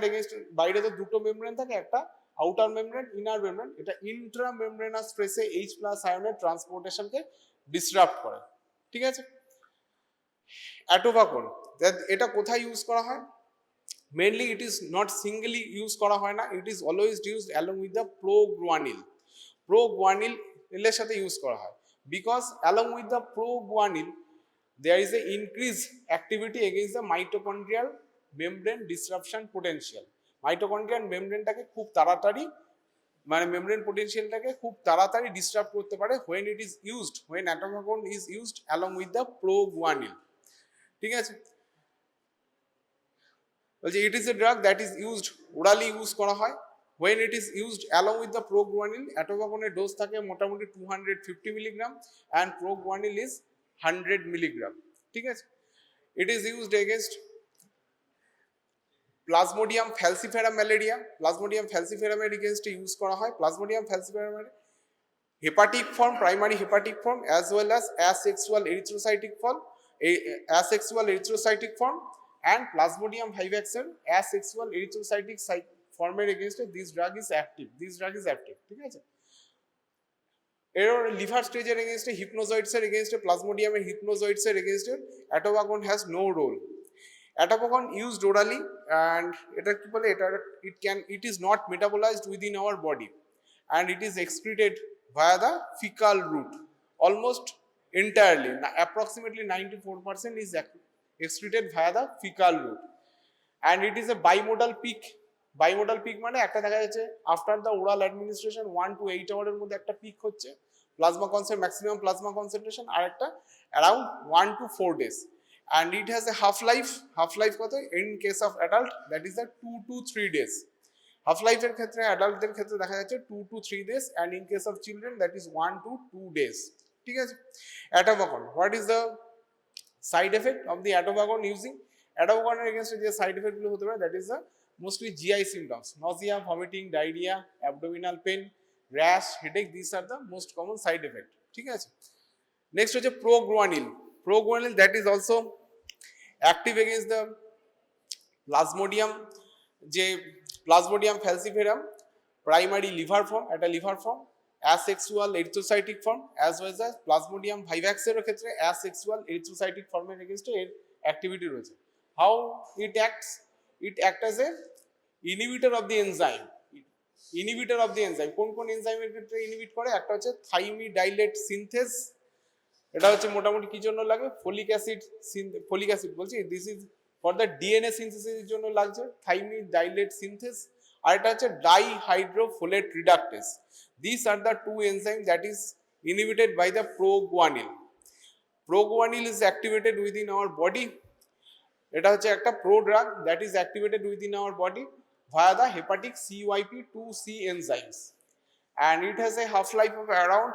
against বাইরে তো দুটো membrane থাকে, একটা outer membrane, inner membrane, এটা intramembranous স্পেসে H plus আয়নের ট্রান্সপোর্টেশনকে disrupt করে, ঠিক আছে? অ্যাটোভাকোন, এটা কোথায় ইউজ করা হয়? Mainly it is not singly use করা হয় না, it is always used along with the proguanil এর সাথে ইউজ করা হয়, because along with the proguanil there is a increased activity against the mitochondrial membrane disruption potential. Mitochondrial মেমব্রেনটাকে খুব তাড়াতাড়ি, মানে মেমব্রেন পোটেনশিয়ালটাকে খুব তাড়াতাড়ি ডিস্টার্ব করতে পারে when অ্যাটোভাকোন is used along with the proguanil, ঠিক আছে? বলছে it is a drug that is used orally use করা হয়। when it is used along with the proguanil, অ্যাটোভাকোনের ডোজ থাকে মোটামুটি 250 milligram and proguanil is 100 milligram, ঠিক আছে? it is used against Plasmodium falciparum malaria, Plasmodium ফ্যালসিফেরামের এগেইনস্টে use করা হয়। প্লাজমোডিয়াম ফ্যালসিফেরামের hepatic form, primary hepatic form as well as asexual erythrocytic form and Plasmodium vivaxের asexual erythrocytic ফর্মের এগেইনস্টে দিস ড্রাগ ইজ অ্যাক্টিভ, ঠিক আছে? এর লিভার স্টেজের এগেইনস্টে হিপনোজয়েডস এর এগেইনস্টে, প্লাজমোডিয়ামের হিপনোজয়েডস এর এগেইনস্টে atovaquone has no role. Atovaquone used orally and এটা কি বলে, it is not metabolized within our body and it is excreted via the fecal route almost entirely, approximately 94% is excreted via the fecal route and it is a bimodal peak মানে একটা দেখা যাচ্ছে after the oral administration 1 to 8 আওয়ারের মধ্যে একটা pick হচ্ছে maximum plasma concentration, আর একটা around 1 to 4 days and it has a half life কত? in case of adult that is the 2 to 3 days, half life এর ক্ষেত্রে অ্যাডাল্টদের ক্ষেত্রে দেখা যাচ্ছে 2 to 3 days and in case of children that is 1 to 2 days, ঠিক আছে? অ্যাটোভাকন, what is the side effect of the অ্যাটোভাকন using? অ্যাটোভাকনের এগেইনস্টে যে side effect গুলো হতে পারে that is the mostly GI symptoms, nausea, vomiting, diarrhea, abdominal pain, rash, headache, these are the most common side effect, ঠিক আছে? Next হচ্ছে proguanil that is also active against the plasmodium, যে plasmodium ফ্যালসিফেরাম primary liver form, একটা liver form, asexual erythrocytic form as well as Plasmodium vivax এর ক্ষেত্রে asexual erythrocytic ফর্মের এগেইনস্টে এর activity রয়েছে। how it acts as a inhibitor of the enzyme, কোন এনজাইমের ক্ষেত্রে ইনহিবিট করে? একটা হচ্ছে থাইমিডাইলেট সিনথেস, এটা হচ্ছে মোটামুটি কি জন্য লাগে? ফলিক অ্যাসিড বলছি, this is for the DNA সিনথেসিসের জন্য লাগছে থাইমিডাইলেট সিনথেস, আর এটা হচ্ছে ডাইহাইড্রোফোলেট রিডাকটেস। These are the two enzymes that is inhibited by the proguanil. Proguanil is activated within our body. এটা হচ্ছে একটা prodrug that is activated within our body via the hepatic CYP2C enzymes and it has a half life of around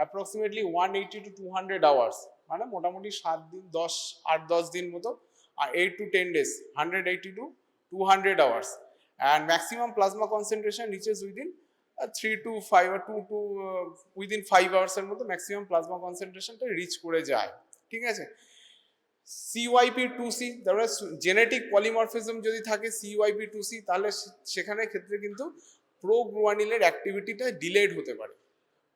approximately 180 to 200 hours, মানে মোটামুটি 8-10 দিন মতো, 8 to 10 days, 180 to 200 hours and maximum plasma concentration reaches within 3 to 5 or 2 to within 5 hours এর মধ্যে maximum plasma কনসেন্ট্রেশনটা rich করে যায়, ঠিক আছে? CYP2C, তারপরে জেনেটিক পলিমরফিজম যদি থাকে CYP2C, তাহলে সেখানে ক্ষেত্রে কিন্তু প্রোগুয়ানিলের অ্যাক্টিভিটিটা ডিলেড হতে পারে।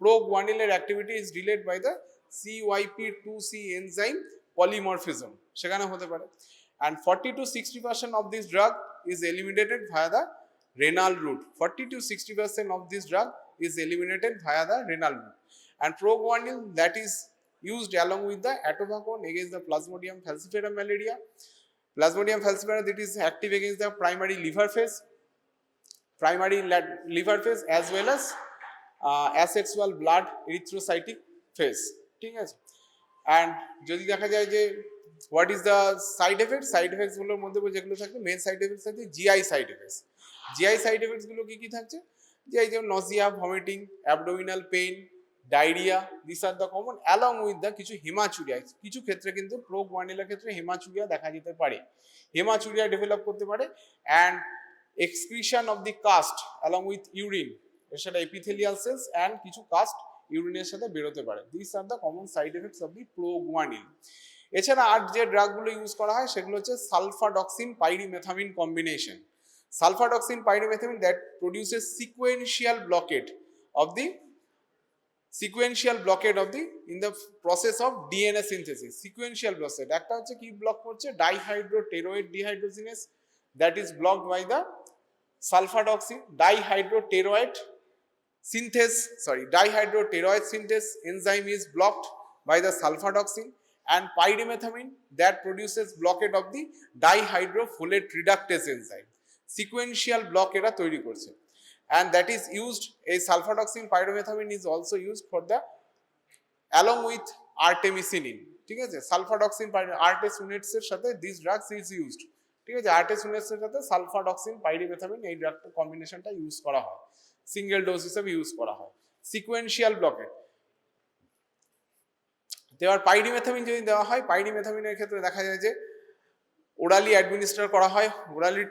প্রোগুয়ানিলের activity is delayed by the CYP2C enzyme polymorphism, সেখানে হতে পারে। and 40 to 60% of this drug is eliminated via the renal route. 40 to 60% of this drug is eliminated via the renal route and proguanil that is used along with the atovaquone against the Plasmodium falciparum malaria. Plasmodium falciparum that is active against the primary liver phase primary liver phase as well as asexual blood erythrocytic phase, ঠিক আছে। And যদি দেখা যায় যে what is the side effect, side effects গুলোর মধ্যে যেগুলো থাকবে, মেন সাইড এফেক্টস থাকছে GI side effects. GI side effects গুলো কি কি থাকছে, যে এই যেমন Nazia, vomiting, abdominal pain, diarrhoea, this are the common, along with the কিছু হেমাচুরিয়া, কিছু ক্ষেত্রে কিন্তু প্রোগুয়ানিলার ক্ষেত্রে হেমাচুরিয়া দেখা যেতে পারে, হেমাচুরিয়া ডেভেলপ করতে পারে। And excretion of the cast along with urine, এর সাথে এপিথেলিয়াল সেলস অ্যান্ড কিছু কাস্ট ইউরিনের সাথে বেরোতে পারে। This are the common side effects of the proguanil. এছাড়া আর যে ড্রাগগুলো ইউজ করা হয় সেগুলো হচ্ছে sulfadoxine pyrimethamine combination. Sulfadoxine pyrimethamine that produces sequential blockade of the in the process of DNA synthesis, sequential blockade। একটা হচ্ছে কি ব্লক করছে, ডাইহাইড্রোটেরোয়েড dehydrogenase, that is blocked by the sulfadoxine dihydroteroid synthase enzyme is blocked by the sulfadoxine, and pyrimethamine that produces blockade of the dihydrofolate reductase enzyme, sequential block era তৈরি করছে। And that is used, a sulfadoxine pyrimethamine is also used for the along with artemisinin, ঠিক আছে। সালফাডক্সিন আর্টেসুনেটস এর সাথে this drugs is used, ঠিক আছে। আর্টেসুনেটস এর সাথে সালফাডক্সিন পাইরিমেথামিন এই ড্রাগ কম্বিনেশনটা ইউজ করা হয়, সিঙ্গেল ডোজ হিসেবে ইউজ করা হয়। সিকোয়েন্সিয়াল ব্লকেড দেওয়ার পাইরিমেথামিন যদি দেওয়া হয়, পাইরিমেথামিনের ক্ষেত্রে দেখা যায় যে ওরালি অ্যাডমিনিস্টার করা হয়। ওরালি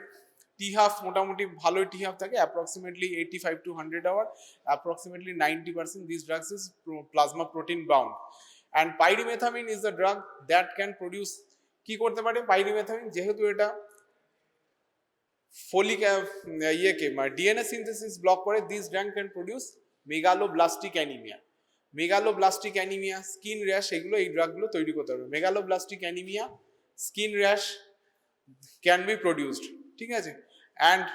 টি-হাফ মোটামুটি ভালোই টি-হাফ থাকে, approximately 85 to 100 hour, approximately 90% this drugs is plasma protein bound. And pyrimethamine is the drug that can produce, কি করতে পারে পাইরিমেথামিন, যেহেতু এটা ফলিক ডিএনএ সিনথেসিস ব্লক করে, this drug can produce megaloblastic anaemia. Megaloblastic anaemia, skin rash, এগুলো এই ড্রাগগুলো তৈরি করতে পারবে। Megaloblastic anaemia, skin rash can be produced, ঠিক আছে। অ্যান্ড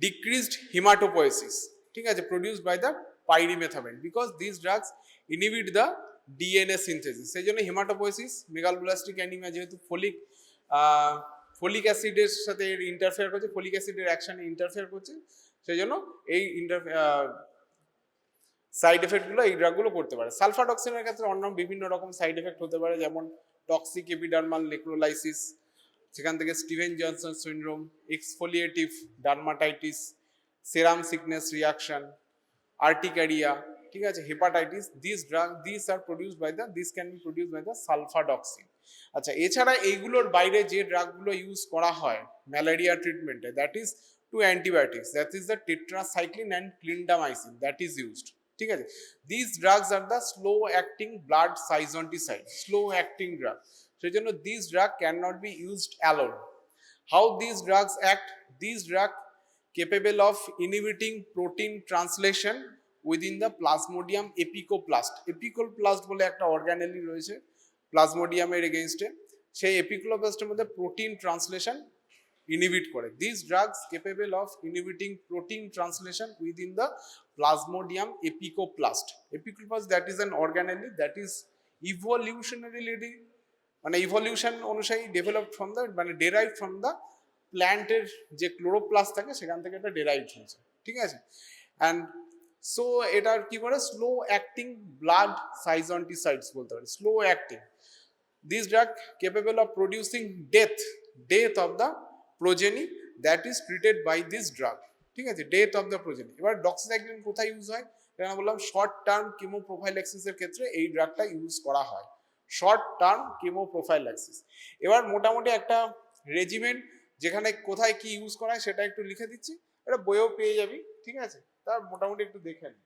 ডিক্রিজড হিমাটোপোয়েসিস, ঠিক আছে, produced by the পাইরিমেথামিন, because this drugs inhibit the DNA synthesis. সেই জন্য হিমাটোপোয়েসিস, মেগালোব্লাস্টিক অ্যানিমিয়া যেহেতু ফলিক অ্যাসিডের সাথে ইন্টারফেয়ার করছে, ফলিক অ্যাসিডের অ্যাকশনে ইন্টারফেয়ার করছে, সেই জন্য এই সাইড এফেক্টগুলো এই ড্রাগগুলো করতে পারে। সালফাডক্সিনের ক্ষেত্রে অন্য বিভিন্ন রকম সাইড এফেক্ট হতে পারে, যেমন টক্সিক এপিডার্মাল নেক্রোলাইসিস, সেখান থেকে Steven Johnson syndrome, exfoliative dermatitis, serum sickness reaction, urticaria, ঠিক আছে, hepatitis. This are produced by the, this can be produced by the sulfadoxine. আচ্ছা, এছাড়া এইগুলোর বাইরে যে ড্রাগগুলো ইউজ করা হয় ম্যালেরিয়া ট্রিটমেন্টে, that is two antibiotics, that is the tetracycline and clindamycin, that is used, ঠিক আছে। This drugs are the slow acting blood schizonticide, slow acting drug, সেই জন্য this drug can not be used alone. How this drugs act, this drug capable of inhibiting protein translation within the plasmodium epicoplast। epicoplast বলে একটা organelle রয়েছে প্লাজমোডিয়ামের এগেইনস্টে, সেই এপিকোপ্লাস্টের মধ্যে protein translation inhibit করে। This drugs capable of inhibiting protein translation within the Plasmodium apicoplast. Apicoplast that is an organelle that is evolutionarily, মানে evolution অনুযায়ী develop from the, মানে ডেরাইভ ফ্রম দ্য প্ল্যান্টের যে ক্লোরোপ্লাস্ট থাকে সেখান থেকে এটা ডেরাইভ হয়েছে, ঠিক আছে। অ্যান্ড সো এটার কি করে, স্লো অ্যাক্টিং ব্লাড সাইজন্টিসাইডস বলতে পারি, slow acting. This drug capable of producing death of the progeny that is treated by this drug, ঠিক আছে, ডেথ অফ দ্য প্রোজেনি। এবার ডক্সিসাইক্লিন কোথায় ইউজ হয়, যেটা বললাম শর্ট টার্ম কেমোপ্রোফাইল্যাক্সিসের ক্ষেত্রে এই ড্রাগটা ইউজ করা হয়, শর্ট টার্ম কেমোপ্রোফাইল্যাক্সিস। এবার মোটামুটি একটা রেজিমেন্ট যেখানে কোথায় কি ইউজ করা হয় সেটা একটু লিখে দিচ্ছি, এটা বইও পেয়ে যাবি, ঠিক আছে, তার মোটামুটি একটু দেখে নি।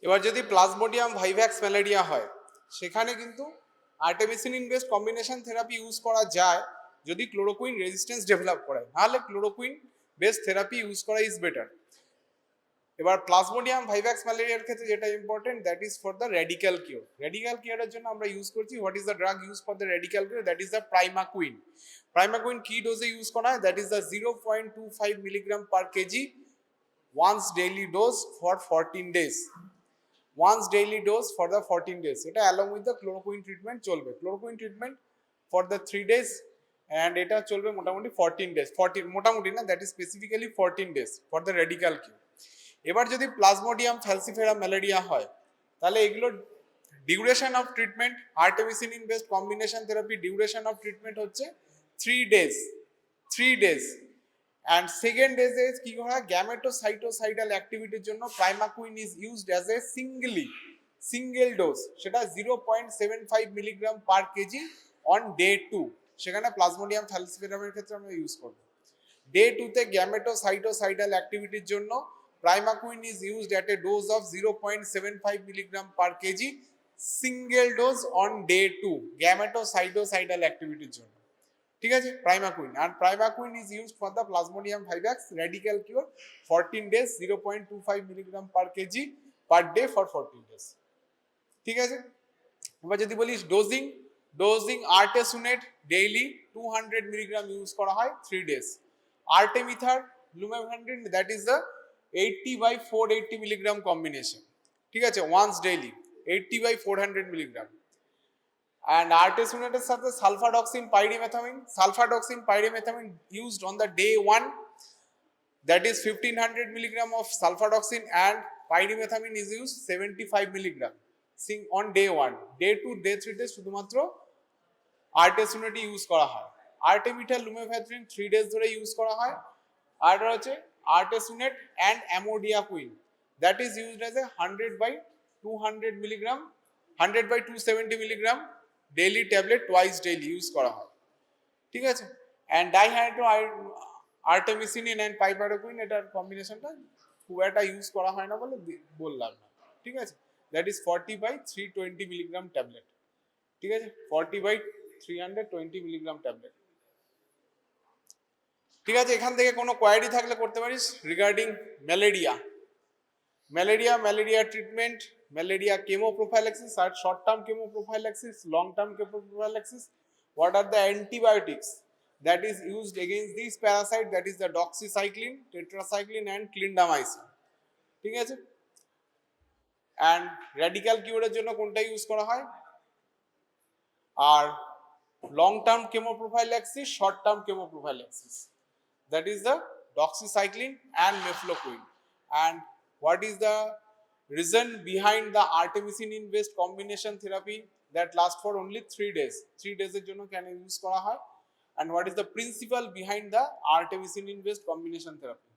এবার যদি প্লাজমোডিয়াম ভাইভ্যাক্স ম্যালেরিয়া হয় সেখানে কিন্তু artemisinin based combination therapy use করা যায় যদি ক্লোরোকুইন রেজিস্ট্যান্স ডেভেলপ করে, নাহলে ক্লোরোকুইন বেসড থেরাপি ইউজ করা ইজ বেটার। এবার প্লাজমোডিয়াম ভাইভ্যাক্স ম্যালেরিয়ার ক্ষেত্রে যেটা important, that is for the radical cure. Radical কিউরের জন্য আমরা ইউজ করছি, what is the drug use for the radical cure, that is the primaquine. Primaquine কি ডোজে ইউজ করা হয়, that is the 0.25 milligram per KG once daily dose for 14 days. Once daily dose for the 14 days, এটা along with the chloroquine treatment চলবে। Chloroquine treatment for the 3 days and এটা চলবে মোটামুটি 14 days. মোটামুটি না, that is specifically 14 days for the radical cure. এবার যদি plasmodium falciparum malaria হয় তাহলে এগুলো duration of treatment, artemisinin based combination therapy duration of treatment হচ্ছে 3 ডেজ। 3 ডেজ অ্যান্ড সেকেন্ড ডেজে কি করা হয়, গ্যামেটোসাইটোসাইডাল অ্যাক্টিভিটির জন্য primaquine is used as a single dose, সেটা 0.75 milligram per kg on day 2। সেখানে প্লাজমোডিয়াম ফ্যালসিফেরামের ক্ষেত্রে আমরা ইউজ করব। ডে 2তে গ্যামেটোসাইটোসাইডাল অ্যাক্টিভিটির জন্য Primaquine is used at a dose of 0.75 milligram per kg single dose on day 2 gametocytocidal activity জন্য, ঠিক আছে। প্রাইমাকুইন আর primaquine is used for the plasmodium vivax radical cure 14 days 0.25 milligram per kg per day for 14 days, ঠিক আছে। এবার যদি বলিস dosing artesunate daily 200 milligram use করা হয় 3 days. Artemether lumefantrine, that is the 80/480 milligram combination, ঠিক আছে, ওয়ান্স ডেইলি 80/400 মিলিগ্রাম। অ্যান্ড আর্টেসুনেটের সাথে sulfadoxine pyrimethamine used on the day 1, that is 1500 milligram of সালফাডক্সিন and pyrimethamine is use 75 milligram on day 1। Day 2, day 3 day শুধুমাত্র artesunate use করা হয়। আর্টেমিথার লুমেফ্যান্ট্রিন 3 days ধরে use করা হয়। আর এটা হচ্ছে artesunate and amodiaquine, that is used as a 100/200 milligram 100/270 milligram daily tablet twice daily use করা হয়, ঠিক আছে। and dihydro artemisinin and piperacin, এটার কম্বিনেশনটা খুব একটা ইউজ করা হয় না বলে বললাম না, ঠিক আছে। that is 40/320 milligram tablet, ঠিক আছে, 40/320 milligram tablet, ঠিক আছে। এখান থেকে কোনো কোয়ারি থাকলে করতে পারিস regarding malaria treatment, malaria chemo prophylaxis আর short term chemo prophylaxis, long term chemo prophylaxis, what are the antibiotics that is used against this parasite, that is the doxycycline, tetracycline and clindamycin, ঠিক আছে। And radical কিউরের জন্য কোনটা use করা হয়, আর long term chemo prophylaxis, short term chemo prophylaxis, that is the doxycycline and mefloquine. And what is the reason behind the artemisinin based combination therapy that lasts for only 3 days? 3 days এর জন্য কেন use করা হয়, and what is the principle behind the artemisinin based combination therapy?